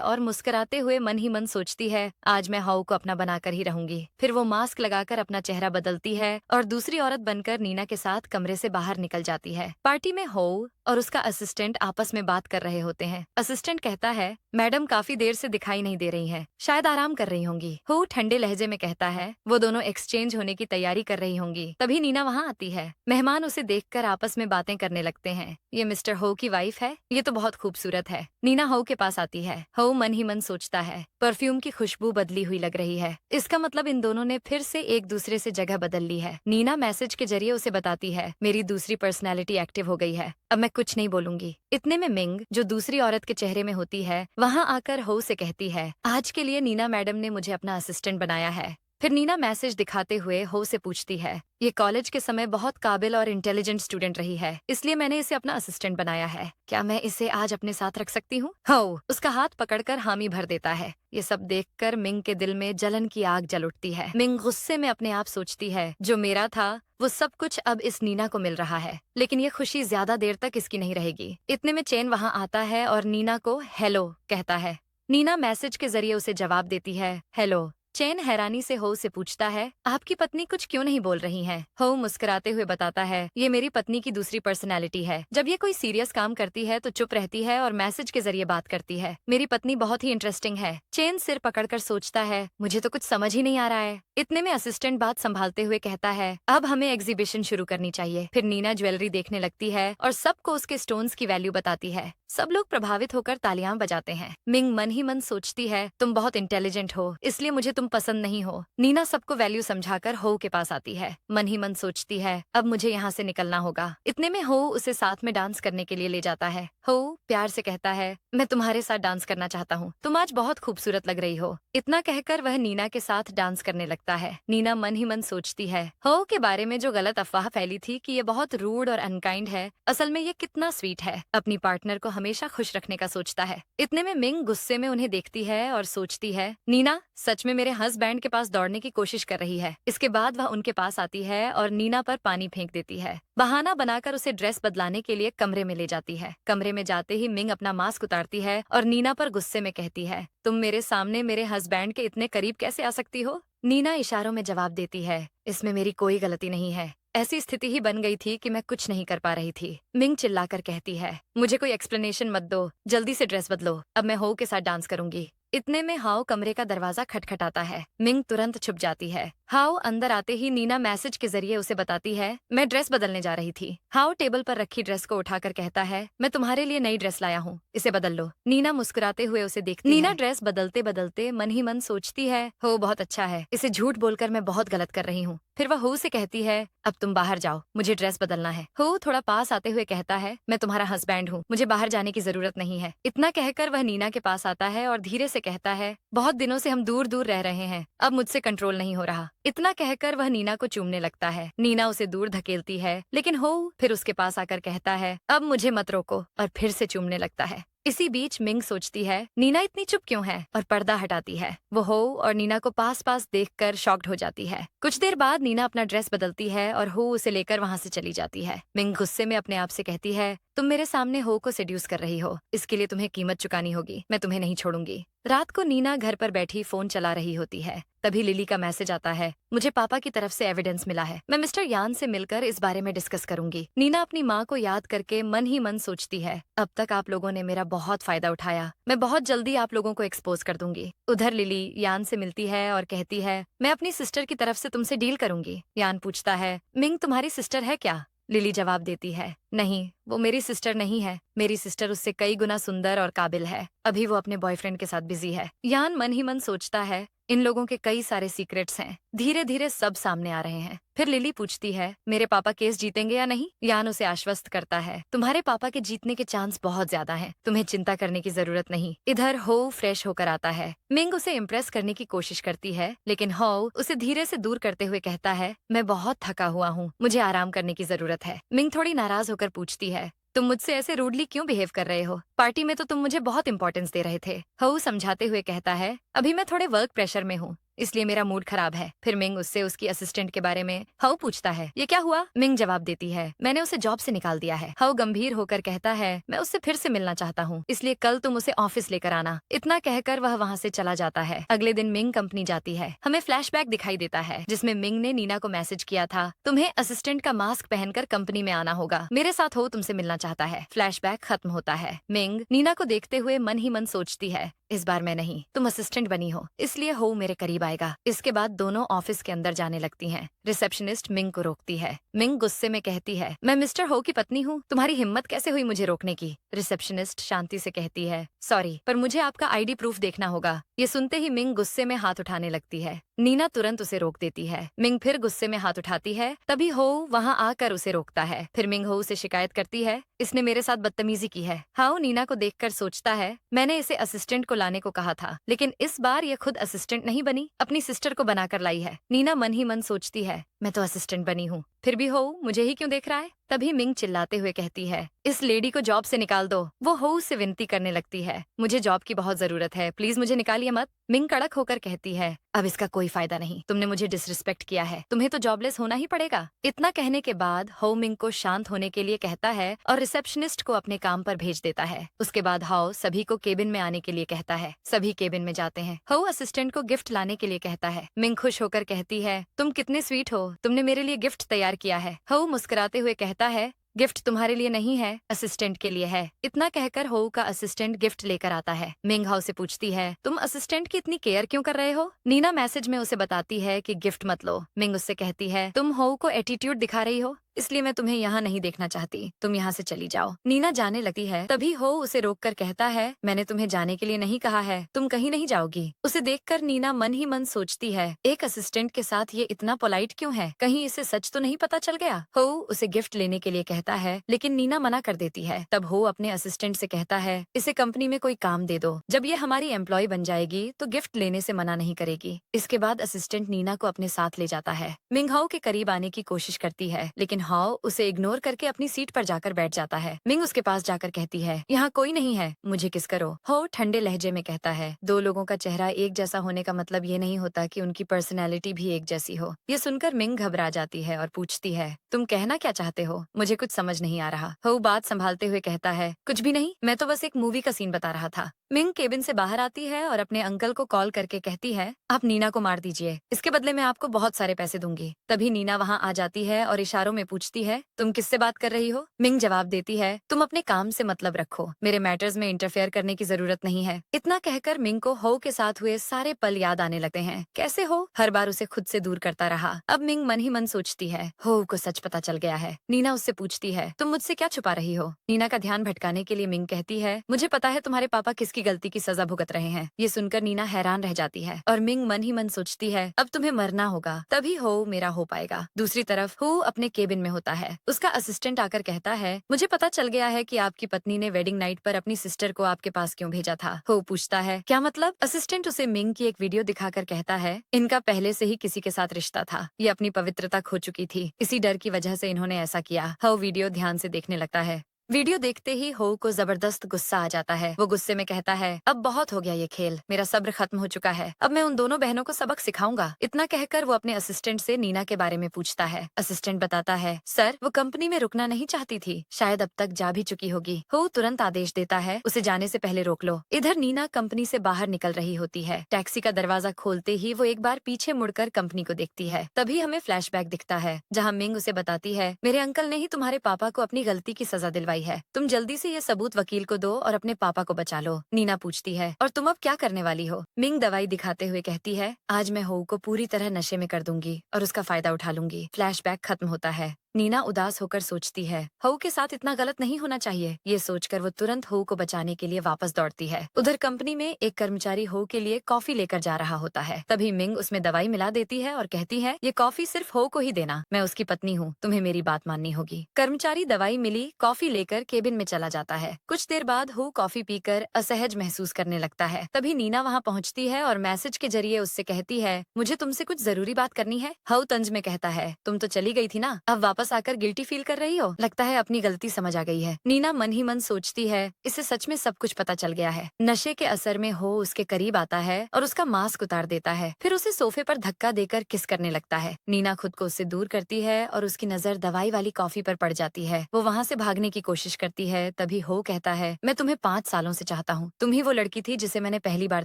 और मुस्कुराते हुए मन ही मन सोचती है, आज मैं हो को अपना बनाकर ही रहूंगी। फिर वो मास्क लगाकर अपना चेहरा बदलती है और दूसरी औरत बनकर नीना के साथ कमरे से बाहर निकल जाती है। पार्टी में हो और उसका असिस्टेंट आपस में बात कर रहे होते हैं। असिस्टेंट कहता है, मैडम काफी देर से दिखाई नहीं दे रही हैं, शायद आराम कर रही होंगी। हो ठंडे लहजे में कहता है, वो दोनों एक्सचेंज होने की तैयारी कर रही होंगी। तभी नीना वहाँ आती है। मेहमान उसे देखकर आपस में बातें करने लगते हैं। ये मिस्टर हो की वाइफ है, ये तो बहुत खूबसूरत है। नीना हो के पास आती है। हो मन ही मन सोचता है, परफ्यूम की खुशबू बदली हुई लग रही है। इसका मतलब इन दोनों ने फिर से एक दूसरे से जगह बदल ली है। नीना मैसेज के जरिए उसे बताती है, मेरी दूसरी पर्सनैलिटी एक्टिव हो गई है, अब मैं कुछ नहीं बोलूंगी। इतने में मिंग, जो दूसरी औरत के चेहरे में होती है, वहाँ आकर हो से कहती है, आज के लिए नीना मैडम ने मुझे अपना असिस्टेंट बनाया है। फिर नीना मैसेज दिखाते हुए हो से पूछती है, ये कॉलेज के समय बहुत काबिल और इंटेलिजेंट स्टूडेंट रही है, इसलिए मैंने इसे अपना असिस्टेंट बनाया है। क्या मैं इसे आज अपने साथ रख सकती हूँ? हो उसका हाथ पकड़कर हामी भर देता है। ये सब देखकर मिंग के दिल में जलन की आग जल उठती है। मिंग गुस्से में अपने आप सोचती है, जो मेरा था वो सब कुछ अब इस नीना को मिल रहा है, लेकिन ये खुशी ज्यादा देर तक इसकी नहीं रहेगी। इतने में चैन वहाँ आता है और नीना को हेलो कहता है। नीना मैसेज के जरिए उसे जवाब देती है, हेलो। चैन हैरानी से हो से पूछता है, आपकी पत्नी कुछ क्यों नहीं बोल रही हैं? हो मुस्कुराते हुए बताता है, ये मेरी पत्नी की दूसरी पर्सनैलिटी है। जब ये कोई सीरियस काम करती है तो चुप रहती है और मैसेज के जरिए बात करती है। मेरी पत्नी बहुत ही इंटरेस्टिंग है। चैन सिर पकड़कर सोचता है, मुझे तो कुछ समझ ही नहीं आ रहा है। इतने में असिस्टेंट बात संभालते हुए कहता है, अब हमें एग्जीबिशन शुरू करनी चाहिए। फिर नीना ज्वेलरी देखने लगती है और सबको उसके स्टोन्स की वैल्यू बताती है। सब लोग प्रभावित होकर तालियां बजाते हैं। मिंग मन ही मन सोचती है, तुम बहुत इंटेलिजेंट हो, इसलिए मुझे तुम पसंद नहीं हो। नीना सबको वैल्यू समझाकर हो के पास आती है। मन ही मन सोचती है, अब मुझे यहाँ से निकलना होगा। इतने में हो उसे साथ में डांस करने के लिए ले जाता है। हो प्यार से कहता है, मैं तुम्हारे साथ डांस करना चाहता हूँ, तुम आज बहुत खूबसूरत लग रही हो। इतना कहकर वह नीना के साथ डांस करने लगता है। नीना मन ही मन सोचती है, हो के बारे में जो गलत अफवाह फैली थी कि ये बहुत रूड और अनकाइंड है, असल में ये कितना स्वीट है, अपनी पार्टनर को हमेशा खुश रखने का सोचता है। इतने में मिंग गुस्से में उन्हें देखती है और सोचती है, नीना सच में मेरे हस्बैंड के पास दौड़ने की कोशिश कर रही है। इसके बाद वह उनके पास आती है और नीना पर पानी फेंक देती है। बहाना बनाकर उसे ड्रेस बदलाने के लिए कमरे में ले जाती है। कमरे में जाते ही मिंग अपना मास्क उतारती है और नीना पर गुस्से में कहती है, तुम मेरे सामने मेरे हस्बैंड के इतने करीब कैसे आ सकती हो? नीना इशारों में जवाब देती है, इसमें मेरी कोई गलती नहीं है, ऐसी स्थिति ही बन गई थी कि मैं कुछ नहीं कर पा रही थी। मिंग चिल्लाकर कहती है, मुझे कोई एक्सप्लेनेशन मत दो, जल्दी से ड्रेस बदलो, अब मैं हो के साथ डांस करूंगी। इतने में हाओ कमरे का दरवाजा खटखटाता है। मिंग तुरंत छुप जाती है। हाओ अंदर आते ही नीना मैसेज के जरिए उसे बताती है, मैं ड्रेस बदलने जा रही थी। हाओ टेबल पर रखी ड्रेस को उठाकर कहता है, मैं तुम्हारे लिए नई ड्रेस लाया हूँ, इसे बदल लो। नीना मुस्कुराते हुए उसे देखती है। नीना ड्रेस बदलते बदलते मन ही मन सोचती है, हो बहुत अच्छा है, इसे झूठ बोलकर मैं बहुत गलत कर रही हूँ। फिर वह हो से कहती है, अब तुम बाहर जाओ, मुझे ड्रेस बदलना है। हो थोड़ा पास आते हुए कहता है, मैं तुम्हारा हस्बैंड हूँ, मुझे बाहर जाने की जरूरत नहीं है। इतना कहकर वह नीना के पास आता है और धीरे से कहता है, बहुत दिनों से हम दूर दूर रह रहे हैं, अब मुझसे कंट्रोल नहीं हो रहा। इतना कहकर वह नीना को चूमने लगता है। नीना उसे दूर धकेलती है, लेकिन हो फिर उसके पास आकर कहता है, अब मुझे मत रोको, और फिर से चूमने लगता है। इसी बीच मिंग सोचती है, नीना इतनी चुप क्यों है, और पर्दा हटाती है। वो हो और नीना को पास पास देखकर शॉक्ड हो जाती है। कुछ देर बाद नीना अपना ड्रेस बदलती है और हो उसे लेकर वहाँ से चली जाती है। मिंग गुस्से में अपने आप से कहती है, तुम मेरे सामने हो को सेड्यूस कर रही हो, इसके लिए तुम्हें कीमत चुकानी होगी, मैं तुम्हें नहीं छोड़ूंगी। रात को नीना घर पर बैठी फोन चला रही होती है। तभी लिली का मैसेज आता है, मुझे पापा की तरफ से एविडेंस मिला है, मैं मिस्टर यान से मिलकर इस बारे में डिस्कस करूंगी। नीना अपनी माँ को याद करके मन ही मन सोचती है, अब तक आप लोगों ने मेरा बहुत फायदा उठाया, मैं बहुत जल्दी आप लोगों को एक्सपोज कर दूंगी। उधर लिली यान से मिलती है और कहती है, मैं अपनी सिस्टर की तरफ से तुमसे डील करूंगी। यान पूछता है, मिंग तुम्हारी सिस्टर है क्या? लिली जवाब देती है, नहीं, वो मेरी सिस्टर नहीं है। मेरी सिस्टर उससे कई गुना सुंदर और काबिल है। अभी वो अपने बॉयफ्रेंड के साथ बिजी है। यान मन ही मन सोचता है, इन लोगों के कई सारे सीक्रेट्स हैं। धीरे धीरे सब सामने आ रहे हैं। फिर लिली पूछती है, मेरे पापा केस जीतेंगे या नहीं? यान उसे आश्वस्त करता है, तुम्हारे पापा के जीतने के चांस बहुत ज्यादा हैं। तुम्हें चिंता करने की जरूरत नहीं। इधर हो फ्रेश होकर आता है। मिंग उसे इम्प्रेस करने की कोशिश करती है, लेकिन हो उसे धीरे से दूर करते हुए कहता है, मैं बहुत थका हुआ हूँ, मुझे आराम करने की जरूरत है। मिंग थोड़ी नाराज होकर पूछती है, तुम मुझसे ऐसे रूडली क्यों बिहेव कर रहे हो? पार्टी में तो तुम मुझे बहुत इंपॉर्टेंस दे रहे थे। हऊ समझाते हुए कहता है, अभी मैं थोड़े वर्क प्रेशर में हूँ, इसलिए मेरा मूड खराब है। फिर मिंग उससे उसकी असिस्टेंट के बारे में हऊ पूछता है, ये क्या हुआ? मिंग जवाब देती है, मैंने उसे जॉब से निकाल दिया है। हऊ गंभीर होकर कहता है, मैं उससे फिर से मिलना चाहता हूँ, इसलिए कल तुम उसे ऑफिस लेकर आना। इतना कहकर वह वहाँ से चला जाता है। अगले दिन मिंग कंपनी जाती है। हमें फ्लैशबैक दिखाई देता है, जिसमें मिंग ने नीना को मैसेज किया था, तुम्हें असिस्टेंट का मास्क पहनकर कंपनी में आना होगा, मेरे साथ हो तुमसे मिलना चाहता है। फ्लैशबैक खत्म होता है। मिंग नीना को देखते हुए मन ही मन सोचती है, इस बार मैं नहीं, तुम असिस्टेंट बनी हो, इसलिए हो मेरे करीब आएगा। इसके बाद दोनों ऑफिस के अंदर जाने लगती हैं। रिसेप्शनिस्ट मिंग को रोकती है। मिंग गुस्से में कहती है, मैं मिस्टर हो की पत्नी हूँ, तुम्हारी हिम्मत कैसे हुई मुझे रोकने की? रिसेप्शनिस्ट शांति से कहती है, सॉरी, पर मुझे आपका आईडी प्रूफ देखना होगा। ये सुनते ही मिंग गुस्से में हाथ उठाने लगती है। नीना तुरंत उसे रोक देती है। मिंग फिर गुस्से में हाथ उठाती है, तभी हो वहाँ आकर उसे रोकता है। फिर मिंग हो से शिकायत करती है, इसने मेरे साथ बदतमीजी की है। हाओ नीना को देखकर सोचता है, मैंने इसे असिस्टेंट को लाने को कहा था, लेकिन इस बार ये खुद असिस्टेंट नहीं बनी, अपनी सिस्टर को बनाकर लाई है। नीना मन ही मन सोचती है, मैं तो असिस्टेंट बनी हूँ, फिर भी हो मुझे ही क्यों देख रहा है? तभी मिंग चिल्लाते हुए कहती है, इस लेडी को जॉब से निकाल दो। वो हो से विनती करने लगती है, मुझे जॉब की बहुत जरूरत है, प्लीज मुझे निकालिए मत। मिंग कड़क होकर कहती है, अब इसका कोई फायदा नहीं, तुमने मुझे डिसरिस्पेक्ट किया है, तुम्हें तो जॉबलेस होना ही पड़ेगा। इतना कहने के बाद हो मिंग को शांत होने के लिए कहता है और रिसेप्शनिस्ट को अपने काम पर भेज देता है। उसके बाद हाओ सभी को केबिन में आने के लिए कहता है। सभी केबिन में जाते हैं। हो असिस्टेंट को गिफ्ट लाने के लिए कहता है। मिंग खुश होकर कहती है, तुम कितने स्वीट हो, तुमने मेरे लिए गिफ्ट तैयार किया है। हो मुस्कुराते हुए कहता है, गिफ्ट तुम्हारे लिए नहीं है, असिस्टेंट के लिए है। इतना कहकर हो का असिस्टेंट गिफ्ट लेकर आता है। मिंग हाउ से पूछती है, तुम असिस्टेंट की इतनी केयर क्यों कर रहे हो? नीना मैसेज में उसे बताती है कि गिफ्ट मत लो। मिंग उससे कहती है, तुम हो को एटीट्यूड दिखा रही हो, इसलिए मैं तुम्हें यहाँ नहीं देखना चाहती, तुम यहाँ से चली जाओ। नीना जाने लगती है, तभी हो उसे रोककर कहता है, मैंने तुम्हें जाने के लिए नहीं कहा है, तुम कहीं नहीं जाओगी। उसे देखकर नीना मन ही मन सोचती है, एक असिस्टेंट के साथ ये इतना पोलाइट क्यों है, कहीं इसे सच तो नहीं पता चल गया। हो उसे गिफ्ट लेने के लिए कहता है, लेकिन नीना मना कर देती है। तब हो अपने असिस्टेंट से कहता है, इसे कंपनी में कोई काम दे दो, जब ये हमारी एम्प्लॉय बन जाएगी तो गिफ्ट लेने से मना नहीं करेगी। इसके बाद असिस्टेंट नीना को अपने साथ ले जाता है। मिंग हाओ के करीब आने की कोशिश करती है, लेकिन हाओ उसे इग्नोर करके अपनी सीट पर जाकर बैठ जाता है। मिंग उसके पास जाकर कहती है, यहाँ कोई नहीं है, मुझे किस करो। हो ठंडे लहजे में कहता है, दो लोगों का चेहरा एक जैसा होने का मतलब ये नहीं होता कि उनकी पर्सनैलिटी भी एक जैसी हो। ये सुनकर मिंग घबरा जाती है और पूछती है, तुम कहना क्या चाहते हो? मुझे कुछ समझ नहीं आ रहा। हो बात संभालते हुए कहता है, कुछ भी नहीं, मैं तो बस एक मूवी का सीन बता रहा था। मिंग केबिन से बाहर आती है और अपने अंकल को कॉल करके कहती है, आप नीना को मार दीजिए, इसके बदले मैं आपको बहुत सारे पैसे दूंगी। तभी नीना वहाँ आ जाती है और इशारों में पूछती है, तुम किससे बात कर रही हो? मिंग जवाब देती है, तुम अपने काम से मतलब रखो, मेरे मैटर्स में इंटरफेयर करने की जरूरत नहीं है। इतना कहकर मिंग को हो के साथ हुए सारे पल याद आने लगते हैं। कैसे हो हर बार उसे खुद से दूर करता रहा। अब मिंग मन ही मन सोचती है, हो को सच पता चल गया है। नीना उससे पूछती है, तुम मुझसे क्या छुपा रही हो? नीना का ध्यान भटकाने के लिए मिंग कहती है, मुझे पता है तुम्हारे पापा किसकी गलती की सजा भुगत रहे हैं। ये सुनकर नीना हैरान रह जाती है और मिंग मन ही मन सोचती है, अब तुम्हें मरना होगा, तभी हो मेरा हो पाएगा। दूसरी तरफ हो अपने केबिन में होता है। उसका असिस्टेंट आकर कहता है, मुझे पता चल गया है कि आपकी पत्नी ने वेडिंग नाइट पर अपनी सिस्टर को आपके पास क्यों भेजा था। हो पूछता है, क्या मतलब? असिस्टेंट उसे मिंग की एक वीडियो दिखाकर कहता है, इनका पहले से ही किसी के साथ रिश्ता था, ये अपनी पवित्रता खो चुकी थी, इसी डर की वजह से इन्होंने ऐसा किया। हो वीडियो ध्यान से देखने लगता है। वीडियो देखते ही हो को जबरदस्त गुस्सा आ जाता है। वो गुस्से में कहता है, अब बहुत हो गया ये खेल, मेरा सब्र खत्म हो चुका है, अब मैं उन दोनों बहनों को सबक सिखाऊंगा। इतना कहकर वो अपने असिस्टेंट से नीना के बारे में पूछता है। असिस्टेंट बताता है, सर वो कंपनी में रुकना नहीं चाहती थी, शायद अब तक जा भी चुकी होगी। हो तुरंत आदेश देता है, उसे जाने से पहले रोक लो। इधर नीना कंपनी से बाहर निकल रही होती है। टैक्सी का दरवाजा खोलते ही वो एक बार पीछे मुड़कर कंपनी को देखती है। तभी हमें फ्लैशबैक दिखता है, जहाँ मिंग उसे बताती है, मेरे अंकल ने ही तुम्हारे पापा को अपनी गलती की सजा दिलवाई है, तुम जल्दी से ये सबूत वकील को दो और अपने पापा को बचा लो। नीना पूछती है, और तुम अब क्या करने वाली हो? मिंग दवाई दिखाते हुए कहती है, आज मैं हो को पूरी तरह नशे में कर दूंगी और उसका फायदा उठा लूंगी। फ्लैशबैक खत्म होता है। नीना उदास होकर सोचती है, हो के साथ इतना गलत नहीं होना चाहिए। ये सोचकर वो तुरंत हो को बचाने के लिए वापस दौड़ती है। उधर कंपनी में एक कर्मचारी हो के लिए कॉफी लेकर जा रहा होता है। तभी मिंग उसमें दवाई मिला देती है और कहती है, ये कॉफी सिर्फ हो को ही देना, मैं उसकी पत्नी हूँ, तुम्हें मेरी बात माननी होगी। कर्मचारी दवाई मिली कॉफी लेकर केबिन में चला जाता है। कुछ देर बाद हो कॉफी पीकर असहज महसूस करने लगता है। तभी नीना वहाँ पहुँचती है और मैसेज के जरिए उससे कहती है, मुझे तुमसे कुछ जरूरी बात करनी है। हो तंज में कहता है, तुम तो चली गई थी ना, अब वापस आकर गिल्टी फील कर रही हो, लगता है अपनी गलती समझ आ गई है। नीना मन ही मन सोचती है, इसे सच में सब कुछ पता चल गया है। नशे के असर में हो उसके करीब आता है और उसका मास्क उतार देता है, फिर उसे सोफे पर धक्का देकर किस करने लगता है। नीना खुद को उससे दूर करती है और उसकी नजर दवाई वाली कॉफी पर पड़ जाती है। वो वहाँ से भागने की कोशिश करती है। तभी हो कहता है, मैं तुम्हें 5 सालों से चाहता हूँ, तुम ही वो लड़की थी जिसे मैंने पहली बार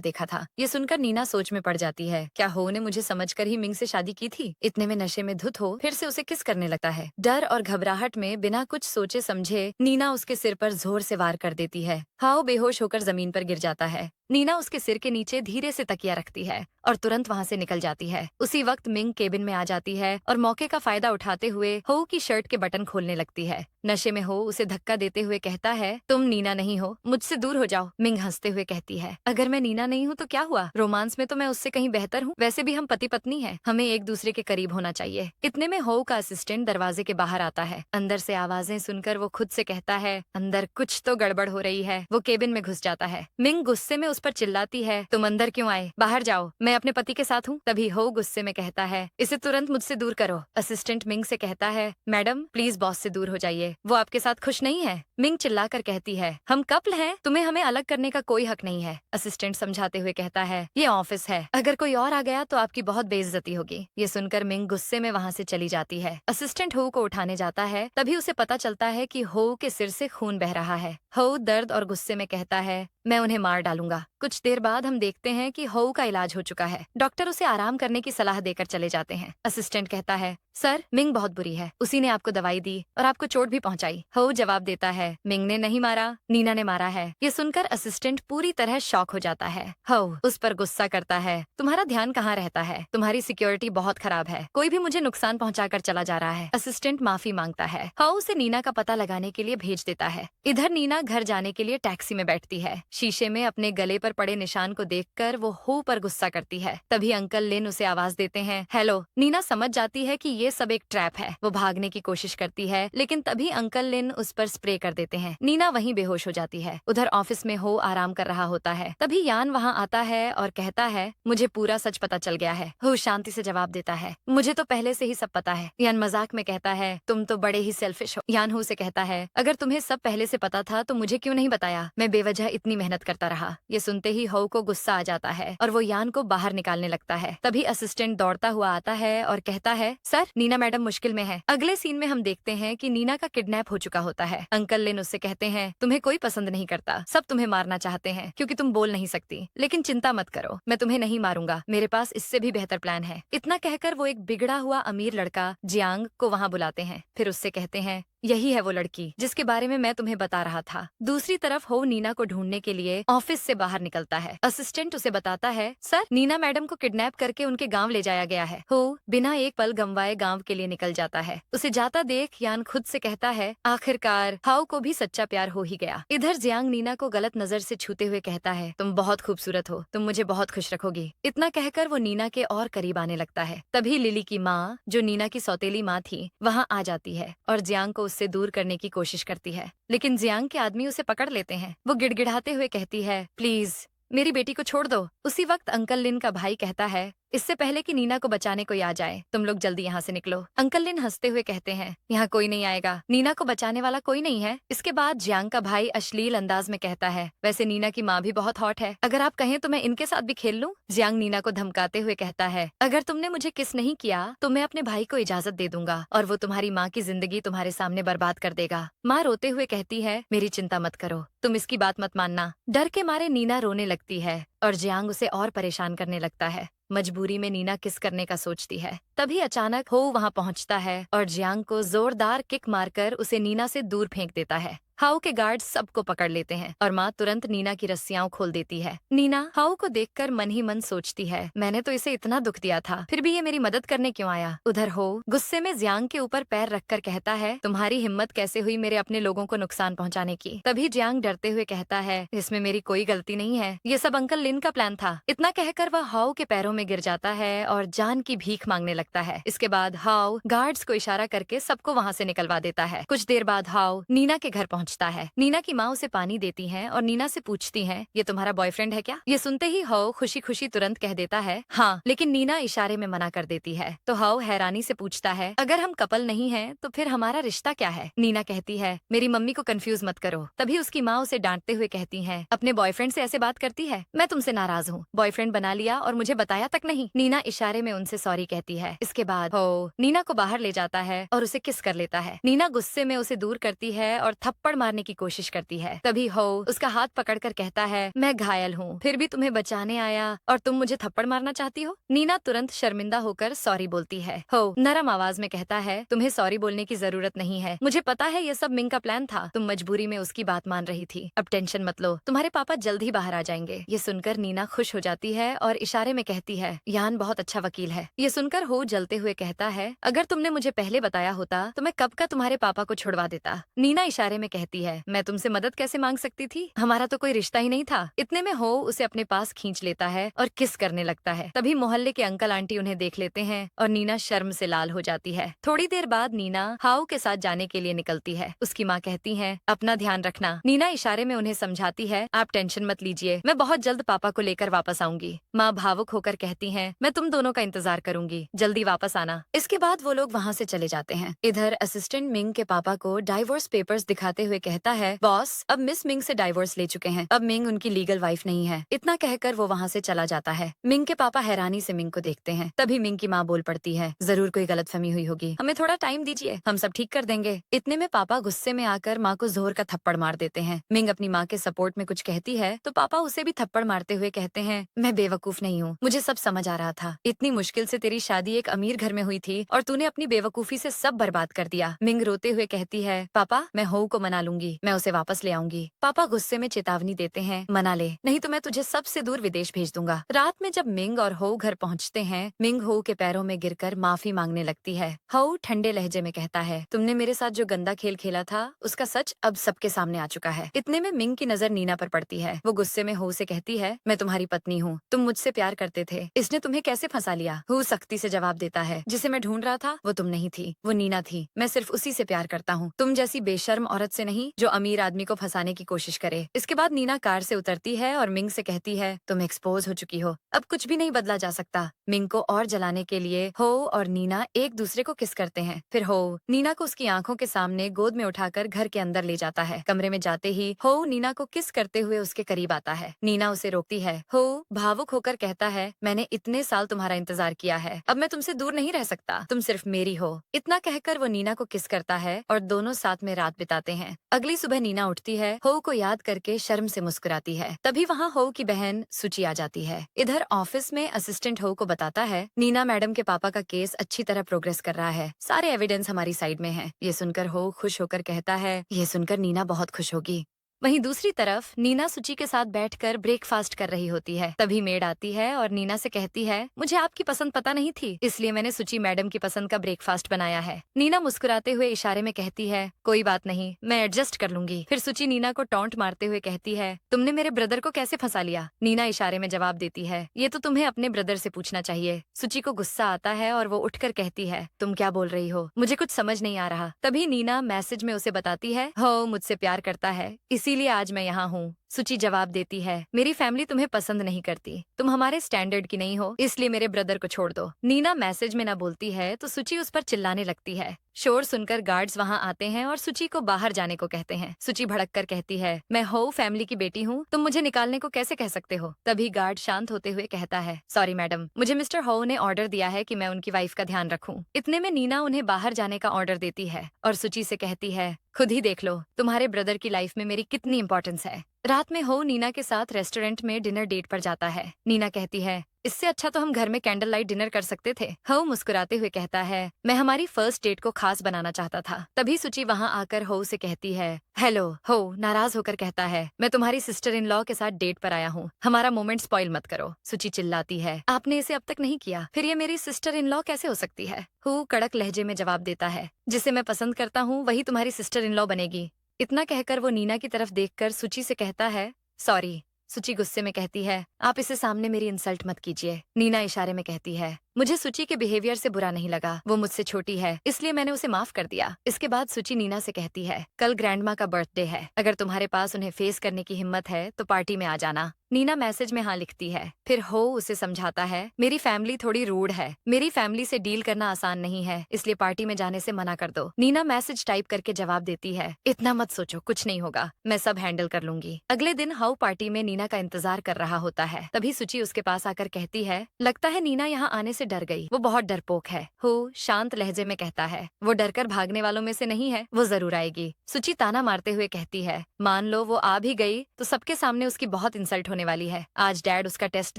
देखा था। ये सुनकर नीना सोच में पड़ जाती है, क्या हो ने मुझे समझकर ही मिंग से शादी की थी। इतने में नशे में धुत हो फिर से उसे किस करने लगता है। डर और घबराहट में बिना कुछ सोचे समझे नीना उसके सिर पर जोर से वार कर देती है। हाओ बेहोश होकर जमीन पर गिर जाता है। नीना उसके सिर के नीचे धीरे से तकिया रखती है और तुरंत वहाँ से निकल जाती है। उसी वक्त मिंग केबिन में आ जाती है और मौके का फायदा उठाते हुए हो की शर्ट के बटन खोलने लगती है। नशे में हो उसे धक्का देते हुए कहता है, तुम नीना नहीं हो, मुझसे दूर हो जाओ। मिंग हंसते हुए कहती है, अगर मैं नीना नहीं हूँ तो क्या हुआ, रोमांस में तो मैं उससे कहीं बेहतर हूँ। वैसे भी हम पति पत्नी हैं, हमें एक दूसरे के करीब होना चाहिए। इतने में हो का असिस्टेंट दरवाजे के बाहर आता है। अंदर से आवाजें सुनकर वो खुद से कहता है, अंदर कुछ तो गड़बड़ हो रही है। वो केबिन में घुस जाता है। मिंग गुस्से में उस पर चिल्लाती है, तुम अंदर क्यों आए, बाहर जाओ, मैं अपने पति के साथ हूँ। तभी हो गुस्से में कहता है, इसे तुरंत मुझसे दूर करो। असिस्टेंट मिंग से कहता है, मैडम प्लीज बॉस से दूर हो जाइए, वो आपके साथ खुश नहीं है। मिंग चिल्लाकर कहती है, हम कपल हैं, तुम्हें हमें अलग करने का कोई हक नहीं है। असिस्टेंट समझाते हुए कहता है, ये ऑफिस है, अगर कोई और आ गया तो आपकी बहुत बेइज्जती होगी। ये सुनकर मिंग गुस्से में वहाँ से चली जाती है। असिस्टेंट हो को उठाने जाता है। तभी उसे पता चलता है कि हो के सिर से खून बह रहा है। हो दर्द और गुस्से में कहता है, मैं उन्हें मार डालूंगा। कुछ देर बाद हम देखते हैं कि हो का इलाज हो चुका है। डॉक्टर उसे आराम करने की सलाह देकर चले जाते हैं। असिस्टेंट कहता है, सर मिंग बहुत बुरी है, उसी ने आपको दवाई दी और आपको चोट भी पहुंचाई। हो जवाब देता है, मिंग ने नहीं मारा, नीना ने मारा है। ये सुनकर असिस्टेंट पूरी तरह शॉक हो जाता है। हो उस पर गुस्सा करता है, तुम्हारा ध्यान कहाँ रहता है, तुम्हारी सिक्योरिटी बहुत खराब है, कोई भी मुझे नुकसान पहुँचाकर चला जा रहा है। असिस्टेंट माफी मांगता है। हो उसे नीना का पता लगाने के लिए भेज देता है। इधर नीना घर जाने के लिए टैक्सी में बैठती है। शीशे में अपने गले पर पड़े निशान को देखकर वो हो पर गुस्सा करती है। तभी अंकल लिन उसे आवाज देते हैं, हेलो। नीना समझ जाती है कि ये सब एक ट्रैप है। वो भागने की कोशिश करती है, लेकिन तभी अंकल लिन उस पर स्प्रे कर देते हैं। नीना वहीं बेहोश हो जाती है। उधर ऑफिस में हो आराम कर रहा होता है। तभी यान वहाँ आता है और कहता है, मुझे पूरा सच पता चल गया है। हो शांति से जवाब देता है, मुझे तो पहले से ही सब पता है। यान मजाक में कहता है, तुम तो बड़े ही सेल्फिश हो। यान हो से कहता है, अगर तुम्हें सब पहले से पता था तो मुझे क्यों नहीं बताया, मैं बेवजह इतनी मेहनत करता रहा। ये सुनते ही हो को गुस्सा आ जाता है और वो यान को बाहर निकालने लगता है। तभी असिस्टेंट दौड़ता हुआ आता है और कहता है, सर नीना मैडम मुश्किल में है। अगले सीन में हम देखते हैं कि नीना का किडनैप हो चुका होता है। अंकल लिन उससे कहते हैं, तुम्हें कोई पसंद नहीं करता, सब तुम्हें मारना चाहते हैं क्योंकि तुम बोल नहीं सकती, लेकिन चिंता मत करो, मैं तुम्हें नहीं मारूंगा, मेरे पास इससे भी बेहतर प्लान है। इतना कहकर वो एक बिगड़ा हुआ अमीर लड़का जियांग को वहाँ बुलाते हैं। फिर उससे कहते हैं, यही है वो लड़की जिसके बारे में मैं तुम्हें बता रहा था। दूसरी तरफ हो नीना को ढूंढने के लिए ऑफिस से बाहर निकलता है। असिस्टेंट उसे बताता है, सर नीना मैडम को किडनैप करके उनके गांव ले जाया गया है। हो बिना एक पल गंवाए गांव के लिए निकल जाता है। उसे जाता देख यान खुद से कहता है, आखिरकार हाओ को भी सच्चा प्यार हो ही गया। इधर जियांग नीना को गलत नजर से छूते हुए कहता है, तुम बहुत खूबसूरत हो, तुम मुझे बहुत खुश रखोगी। इतना कहकर वो नीना के और करीब आने लगता है। तभी लिली की माँ, जो नीना की सौतेली माँ थी, वहाँ आ जाती है और जियांग को उससे दूर करने की कोशिश करती है, लेकिन जियांग के आदमी उसे पकड़ लेते हैं। वो गिड़गिड़ाते हुए कहती है, प्लीज मेरी बेटी को छोड़ दो। उसी वक्त अंकल लिन का भाई कहता है, इससे पहले कि नीना को बचाने कोई आ जाए, तुम लोग जल्दी यहाँ से निकलो। अंकल लिन हंसते हुए कहते हैं, यहाँ कोई नहीं आएगा, नीना को बचाने वाला कोई नहीं है। इसके बाद जियांग का भाई अश्लील अंदाज में कहता है, वैसे नीना की माँ भी बहुत हॉट है, अगर आप कहें तो मैं इनके साथ भी खेल लूं। जियांग नीना को धमकाते हुए कहता है, अगर तुमने मुझे किस नहीं किया तो मैं अपने भाई को इजाजत दे दूंगा और वो तुम्हारी माँ की जिंदगी तुम्हारे सामने बर्बाद कर देगा। माँ रोते हुए कहती है, मेरी चिंता मत करो, तुम इसकी बात मत मानना। डर के मारे नीना रोने लगती है और जियांग उसे और परेशान करने लगता है। मजबूरी में नीना किस करने का सोचती है। तभी अचानक हो वहाँ पहुँचता है और जियांग को जोरदार किक मारकर उसे नीना से दूर फेंक देता है। हाउ के गार्ड सबको पकड़ लेते हैं और माँ तुरंत नीना की रस्सियां खोल देती है। नीना हाउ को देखकर मन ही मन सोचती है, मैंने तो इसे इतना दुख दिया था, फिर भी ये मेरी मदद करने क्यों आया। उधर हो गुस्से में जियांग के ऊपर पैर रखकर कहता है, तुम्हारी हिम्मत कैसे हुई मेरे अपने लोगों को नुकसान पहुंचाने की। तभी जियांग डरते हुए कहता है, इसमें मेरी कोई गलती नहीं है, ये सब अंकल लिन का प्लान था। इतना कहकर वह हाउ के पैरों में गिर जाता है और जान की भीख मांगने लगता है। इसके बाद हाउ गार्ड्स को इशारा करके सबको वहाँ से निकलवा देता है। कुछ देर बाद हाउ नीना के घर पहुँचता है। नीना की माँ उसे पानी देती है और नीना से पूछती है, ये तुम्हारा बॉयफ्रेंड है क्या। ये सुनते ही हाउ खुशी खुशी तुरंत कह देता है हाँ, लेकिन नीना इशारे में मना कर देती है। तो हाउ हैरानी से पूछता है, अगर हम कपल नहीं हैं तो फिर हमारा रिश्ता क्या है। नीना कहती है, मेरी मम्मी को कंफ्यूज मत करो। तभी उसकी माँ उसे डांटते हुए कहती है, अपने बॉयफ्रेंड से ऐसे बात करती है, मैं तुमसे नाराज हूँ, बॉयफ्रेंड बना लिया और मुझे बताया तक नहीं। नीना इशारे में उनसे सॉरी कहती है। इसके बाद हो नीना को बाहर ले जाता है और उसे किस कर लेता है। नीना गुस्से में उसे दूर करती है और थप्पड़ मारने की कोशिश करती है। तभी हो उसका हाथ पकड़कर कहता है, मैं घायल हूँ, फिर भी तुम्हें बचाने आया और तुम मुझे थप्पड़ मारना चाहती हो। नीना तुरंत शर्मिंदा होकर सॉरी बोलती है। हो नरम आवाज में कहता है, तुम्हें सॉरी बोलने की जरूरत नहीं है, मुझे पता है ये सब मिंग का प्लान था, तुम मजबूरी में उसकी बात मान रही थी। अब टेंशन मत लो, तुम्हारे पापा जल्द ही बाहर आ जाएंगे। ये सुनकर नीना खुश हो जाती है और इशारे में कहती है, यान बहुत अच्छा वकील है। ये सुनकर हो जलते हुए कहता है, अगर तुमने मुझे पहले बताया होता तो मैं कब का तुम्हारे पापा को छुड़वा देता। नीना इशारे में कहती है, मैं तुमसे मदद कैसे मांग सकती थी, हमारा तो कोई रिश्ता ही नहीं था। इतने में हो उसे अपने पास खींच लेता है और किस करने लगता है। तभी मोहल्ले के अंकल आंटी उन्हें देख लेते हैं और नीना शर्म से लाल हो जाती है। थोड़ी देर बाद नीना हाउ के साथ जाने के लिए निकलती है। उसकी माँ कहती है, अपना ध्यान रखना। नीना इशारे में उन्हें समझाती है, आप टेंशन मत लीजिए, मैं बहुत जल्द पापा को लेकर वापस आऊंगी। माँ भावुक होकर कहती है, मैं तुम दोनों का इंतजार करूंगी, जल्दी वापस आना। इसके बाद वो लोग वहाँ से चले जाते हैं। इधर असिस्टेंट मिंग के पापा को डाइवोर्स पेपर्स दिखाते हुए कहता है, बॉस अब मिस मिंग से डाइवोर्स ले चुके हैं, अब मिंग उनकी लीगल वाइफ नहीं है। इतना कहकर वो वहाँ से चला जाता है। मिंग के पापा हैरानी से मिंग को देखते हैं। तभी मिंग की माँ बोल पड़ती है, जरूर कोई गलतफहमी हुई होगी, हमें थोड़ा टाइम दीजिए, हम सब ठीक कर देंगे। इतने में पापा गुस्से में आकर माँ को जोर का थप्पड़ मार देते हैं। मिंग अपनी माँ के सपोर्ट में कुछ कहती है तो पापा उसे भी थप्पड़ मारते हुए कहते हैं, मैं बेवकूफ नहीं हूँ, मुझे सब समझ आ रहा था, इतनी मुश्किल से तेरी शादी एक अमीर घर में हुई थी और तूने अपनी बेवकूफी से सब बर्बाद कर दिया। मिंग रोते हुए कहती है, पापा मैं हो को मना लूंगी, मैं उसे वापस ले आऊंगी। पापा गुस्से में चेतावनी देते हैं, मना ले, नहीं तो मैं तुझे सबसे दूर विदेश भेज दूंगा। रात में जब मिंग और हो घर पहुँचते हैं, मिंग हो के पैरों में गिरकर माफी मांगने लगती है। हो ठंडे लहजे में कहता है, तुमने मेरे साथ जो गंदा खेल खेला था उसका सच अब सबके सामने आ चुका है। इतने में मिंग की नजर नीना पर पड़ती है। वो गुस्से में हो से कहती है, मैं तुम्हारी पत्नी हूँ, तुम मुझसे प्यार करते थे, इसने तुम्हें कैसे फंसा लिया। हो सख्ती से जवाब देता है, जिसे मैं ढूंढ रहा था वो तुम नहीं थी, वो नीना थी, मैं सिर्फ उसी से प्यार करता हूँ, तुम जैसी बेशर्म औरत से नहीं जो अमीर आदमी को फंसाने की कोशिश करे। इसके बाद नीना कार से उतरती है और मिंग से कहती है, तुम एक्सपोज हो चुकी हो, अब कुछ भी नहीं बदला जा सकता। मिंग को और जलाने के लिए हो और नीना एक दूसरे को किस करते हैं। फिर हो नीना को उसकी आंखों के सामने गोद में उठाकर घर के अंदर ले जाता है। कमरे में जाते ही हो नीना को किस करते हुए उसके करीब आता है। नीना उसे रोकती है। हो भावुक होकर कहता है, मैंने इतने साल तुम्हारा इंतजार किया है, अब मैं तुमसे दूर नहीं रह सकता, तुम सिर्फ मेरी हो। इतना कहकर वो नीना को किस करता है और दोनों साथ में रात बिताते हैं। अगली सुबह नीना उठती है, हो को याद करके शर्म से मुस्कुराती है। तभी वहाँ हो की बहन सुची आ जाती है। इधर ऑफिस में असिस्टेंट हो को बताता है, नीना मैडम के पापा का केस अच्छी तरह प्रोग्रेस कर रहा है, सारे एविडेंस हमारी साइड में है। ये सुनकर हो खुश होकर कहता है, ये सुनकर नीना बहुत खुश होगी। वहीं दूसरी तरफ नीना सुची के साथ बैठकर ब्रेकफास्ट कर रही होती है। तभी मेड आती है और नीना से कहती है, मुझे आपकी पसंद पता नहीं थी, इसलिए मैंने सुची मैडम की पसंद का ब्रेकफास्ट बनाया है। नीना मुस्कुराते हुए इशारे में कहती है, कोई बात नहीं, मैं एडजस्ट कर लूंगी। फिर सुची नीना को टॉन्ट मारते हुए कहती है, तुमने मेरे ब्रदर को कैसे फंसा लिया। नीना इशारे में जवाब देती है, ये तो तुम्हें अपने ब्रदर से पूछना चाहिए। सुची को गुस्सा आता है और वो उठकर कहती है, तुम क्या बोल रही हो, मुझे कुछ समझ नहीं आ रहा। तभी नीना मैसेज में उसे बताती है, हो मुझसे प्यार करता है, इसीलिए आज मैं यहाँ हूँ। सुची जवाब देती है, मेरी फैमिली तुम्हें पसंद नहीं करती, तुम हमारे स्टैंडर्ड की नहीं हो, इसलिए मेरे ब्रदर को छोड़ दो। नीना मैसेज में ना बोलती है तो सुची उस पर चिल्लाने लगती है। शोर सुनकर गार्ड्स वहाँ आते हैं और सुची को बाहर जाने को कहते हैं। सुची भड़क कर कहती है, मैं हो फैमिली की बेटी हूँ, तुम मुझे निकालने को कैसे कह सकते हो। तभी गार्ड शांत होते हुए कहता है, सॉरी मैडम, मुझे मिस्टर हो ने ऑर्डर दिया है कि मैं उनकी वाइफ का ध्यान रखूं। इतने में नीना उन्हें बाहर जाने का ऑर्डर देती है और सुची से कहती है, खुद ही देख लो तुम्हारे ब्रदर की लाइफ में मेरी कितनी इंपॉर्टेंस है। रात में हो नीना के साथ रेस्टोरेंट में डिनर डेट पर जाता है। नीना कहती है, इससे अच्छा तो हम घर में कैंडल लाइट डिनर कर सकते थे। हो मुस्कुराते हुए कहता है, मैं हमारी फर्स्ट डेट को खास बनाना चाहता था। तभी सुची वहाँ आकर हो से कहती है, हेलो। हो नाराज होकर कहता है, मैं तुम्हारी सिस्टर इन लॉ के साथ डेट पर आया हूँ, हमारा मोमेंट स्पॉइल मत करो। सुची चिल्लाती है, आपने इसे अब तक नहीं किया, फिर ये मेरी सिस्टर इन लॉ कैसे हो सकती है? हो कड़क लहजे में जवाब देता है, जिसे मैं पसंद करता हूँ वही तुम्हारी सिस्टर इन लॉ बनेगी। इतना कहकर वो नीना की तरफ देखकर सुची से कहता है, सॉरी। सुची गुस्से में कहती है, आप इसे सामने मेरी इंसल्ट मत कीजिए। नीना इशारे में कहती है, मुझे सुची के बिहेवियर से बुरा नहीं लगा, वो मुझसे छोटी है इसलिए मैंने उसे माफ कर दिया। इसके बाद सुची नीना से कहती है, कल ग्रैंडमा का बर्थडे है, अगर तुम्हारे पास उन्हें फेस करने की हिम्मत है तो पार्टी में आ जाना। नीना मैसेज में हाँ लिखती है। फिर हो उसे समझाता है, मेरी फैमिली थोड़ी रूड है, मेरी फैमिली से डील करना आसान नहीं है, इसलिए पार्टी में जाने से मना कर दो। नीना मैसेज टाइप करके जवाब देती है, इतना मत सोचो, कुछ नहीं होगा, मैं सब हैंडल कर लूंगी। अगले दिन हाउ पार्टी में नीना का इंतजार कर रहा होता है। तभी सुची उसके पास आकर कहती है, लगता है नीना यहाँ आने से डर गई, वो बहुत डरपोक है। हो शांत लहजे में कहता है, वो डरकर भागने वालों में से नहीं है, वो जरूर आएगी। सुची ताना मारते हुए कहती है, मान लो वो आ भी गई तो सबके सामने उसकी बहुत इंसल्ट होने वाली है। आज डैड उसका टेस्ट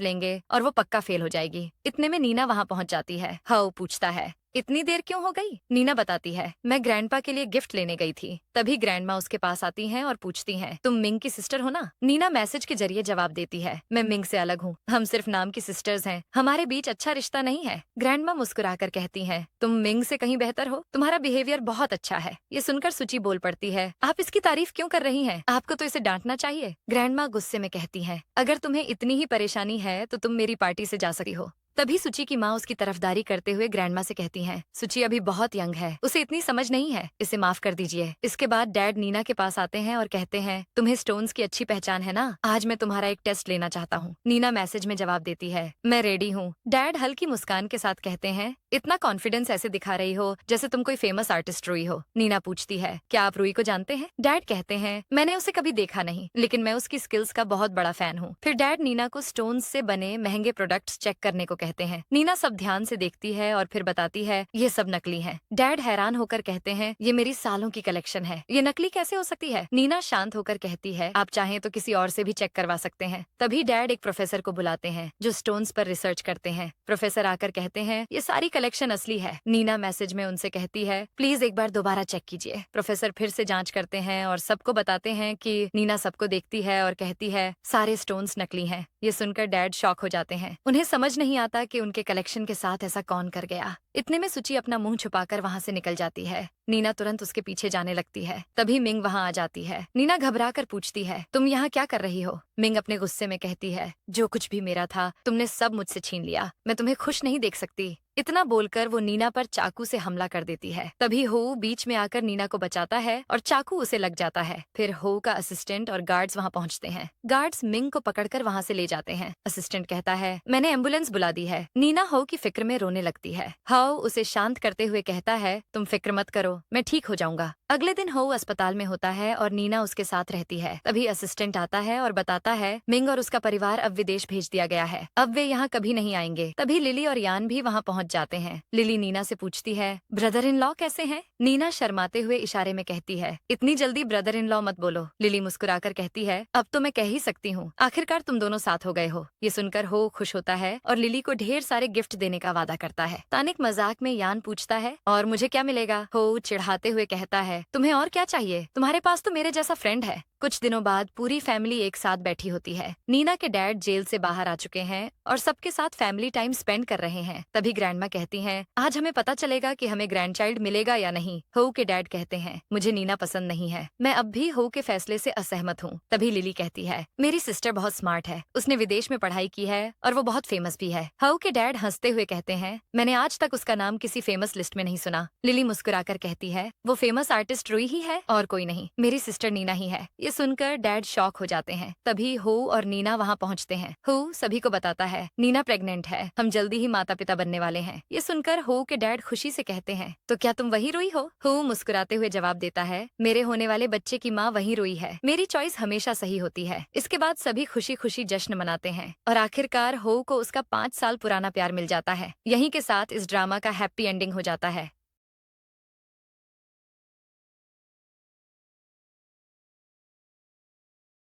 लेंगे और वो पक्का फेल हो जाएगी। इतने में नीना वहाँ पहुँच जाती है। हाउ पूछता है, इतनी देर क्यों हो गई? नीना बताती है, मैं ग्रैंडपा के लिए गिफ्ट लेने गई थी। तभी ग्रैंडमा उसके पास आती हैं और पूछती हैं, तुम मिंग की सिस्टर हो ना? नीना मैसेज के जरिए जवाब देती है, मैं मिंग से अलग हूँ, हम सिर्फ नाम की सिस्टर्स हैं, हमारे बीच अच्छा रिश्ता नहीं है। ग्रैंडमा मुस्कुराकर कहती हैं, तुम मिंग से कहीं बेहतर हो, तुम्हारा बिहेवियर बहुत अच्छा है। ये सुनकर सुची बोल पड़ती है, आप इसकी तारीफ क्यों कर रही हैं? आपको तो इसे डांटना चाहिए। ग्रैंडमा गुस्से में कहती हैं, अगर तुम्हें इतनी ही परेशानी है तो तुम मेरी पार्टी से जा सकती हो। तभी सुची की माँ उसकी तरफदारी करते हुए ग्रैंडमा से कहती हैं, सुची अभी बहुत यंग है, उसे इतनी समझ नहीं है, इसे माफ कर दीजिए। इसके बाद डैड नीना के पास आते हैं और कहते हैं, तुम्हें स्टोन्स की अच्छी पहचान है ना, आज मैं तुम्हारा एक टेस्ट लेना चाहता हूँ। नीना मैसेज में जवाब देती है, मैं रेडी हूँ। डैड हल्की मुस्कान के साथ कहते हैं, इतना कॉन्फिडेंस ऐसे दिखा रही हो जैसे तुम कोई फेमस आर्टिस्ट रुई हो। नीना पूछती है, क्या आप रुई को जानते हैं? डैड कहते हैं, मैंने उसे कभी देखा नहीं, लेकिन मैं उसकी स्किल्स का बहुत बड़ा फैन हूँ। फिर डैड नीना को स्टोन्स से बने महंगे प्रोडक्ट्स चेक करने को कहते हैं। नीना सब ध्यान से देखती है और फिर बताती है, ये सब नकली हैं। डैड हैरान होकर कहते हैं, ये मेरी सालों की कलेक्शन है, ये नकली कैसे हो सकती है? नीना शांत होकर कहती है, आप चाहें तो किसी और से भी चेक करवा सकते हैं। तभी डैड एक प्रोफेसर को बुलाते हैं जो स्टोन्स पर रिसर्च करते हैं। प्रोफेसर आकर कहते हैं, ये सारी कलेक्शन असली है। नीना मैसेज में उनसे कहती है, प्लीज एक बार दोबारा चेक कीजिए। प्रोफेसर फिर से जांच करते हैं और सबको बताते हैं कि नीना सबको देखती है और कहती है, सारे स्टोन्स नकली हैं। ये सुनकर डैड शॉक हो जाते हैं, उन्हें समझ नहीं आता कि उनके कलेक्शन के साथ ऐसा कौन कर गया। इतने में सुची अपना मुंह छुपाकर वहाँ से निकल जाती है। नीना तुरंत उसके पीछे जाने लगती है। तभी मिंग वहाँ आ जाती है। नीना घबराकर पूछती है, तुम यहाँ क्या कर रही हो? मिंग अपने गुस्से में कहती है, जो कुछ भी मेरा था तुमने सब मुझसे छीन लिया, मैं तुम्हें खुश नहीं देख सकती। इतना बोलकर वो नीना पर चाकू से हमला कर देती है। तभी हो बीच में आकर नीना को बचाता है और चाकू उसे लग जाता है। फिर हो का असिस्टेंट और गार्ड्स वहाँ पहुँचते हैं। गार्ड्स मिंग को पकड़कर वहाँ से ले जाते हैं। असिस्टेंट कहता है, मैंने एम्बुलेंस बुला दी है। नीना हो की फिक्र में रोने लगती है। हाउ उसे शांत करते हुए कहता है, तुम फिक्र मत करो, मैं ठीक हो जाऊंगा। अगले दिन हो अस्पताल में होता है और नीना उसके साथ रहती है। तभी असिस्टेंट आता है और बताता है, मिंग और उसका परिवार अब विदेश भेज दिया गया है, अब वे यहाँ कभी नहीं आएंगे। तभी लिली और यान भी वहाँ पहुँच जाते हैं। लिली नीना से पूछती है, ब्रदर इन लॉ कैसे हैं? नीना शर्माते हुए इशारे में कहती है, इतनी जल्दी ब्रदर इन लॉ मत बोलो। लिली मुस्कुराकर कहती है, अब तो मैं कह ही सकती हूँ, आखिरकार तुम दोनों साथ हो गए हो। ये सुनकर हो खुश होता है और लिली को ढेर सारे गिफ्ट देने का वादा करता है। तानिक मजाक में यान पूछता है, और मुझे क्या मिलेगा? हो चिढ़ाते हुए कहता है, तुम्हें और क्या चाहिए? तुम्हारे पास तो मेरे जैसा फ्रेंड है। कुछ दिनों बाद पूरी फैमिली एक साथ बैठी होती है। नीना के डैड जेल से बाहर आ चुके हैं और सबके साथ फैमिली टाइम स्पेंड कर रहे हैं। तभी ग्रैंडमा कहती हैं, आज हमें पता चलेगा कि हमें ग्रैंडचाइल्ड मिलेगा या नहीं। हो के डैड कहते हैं, मुझे नीना पसंद नहीं है, मैं अब भी हो के फैसले से असहमत हूँ। तभी लिली कहती है, मेरी सिस्टर बहुत स्मार्ट है, उसने विदेश में पढ़ाई की है और वो बहुत फेमस भी है। हो के डैड हंसते हुए कहते हैं, मैंने आज तक उसका नाम किसी फेमस लिस्ट में नहीं सुना। लिली मुस्कुराकर कहती है, वो फेमस आर्टिस्ट रुई ही है और कोई नहीं, मेरी सिस्टर नीना ही है। ये सुनकर डैड शॉक हो जाते हैं। तभी हो और नीना वहाँ पहुँचते हैं। हो सभी को बताता है, नीना प्रेग्नेंट है, हम जल्दी ही माता पिता बनने वाले हैं। ये सुनकर हो के डैड खुशी से कहते हैं, तो क्या तुम वही रुई हो? हो मुस्कुराते हुए जवाब देता है, मेरे होने वाले बच्चे की माँ वही रुई है, मेरी चॉइस हमेशा सही होती है। इसके बाद सभी खुशी खुशी जश्न मनाते हैं और आखिरकार हो को उसका 5 साल पुराना प्यार मिल जाता है। यहीं के साथ इस ड्रामा का हैप्पी एंडिंग हो जाता है।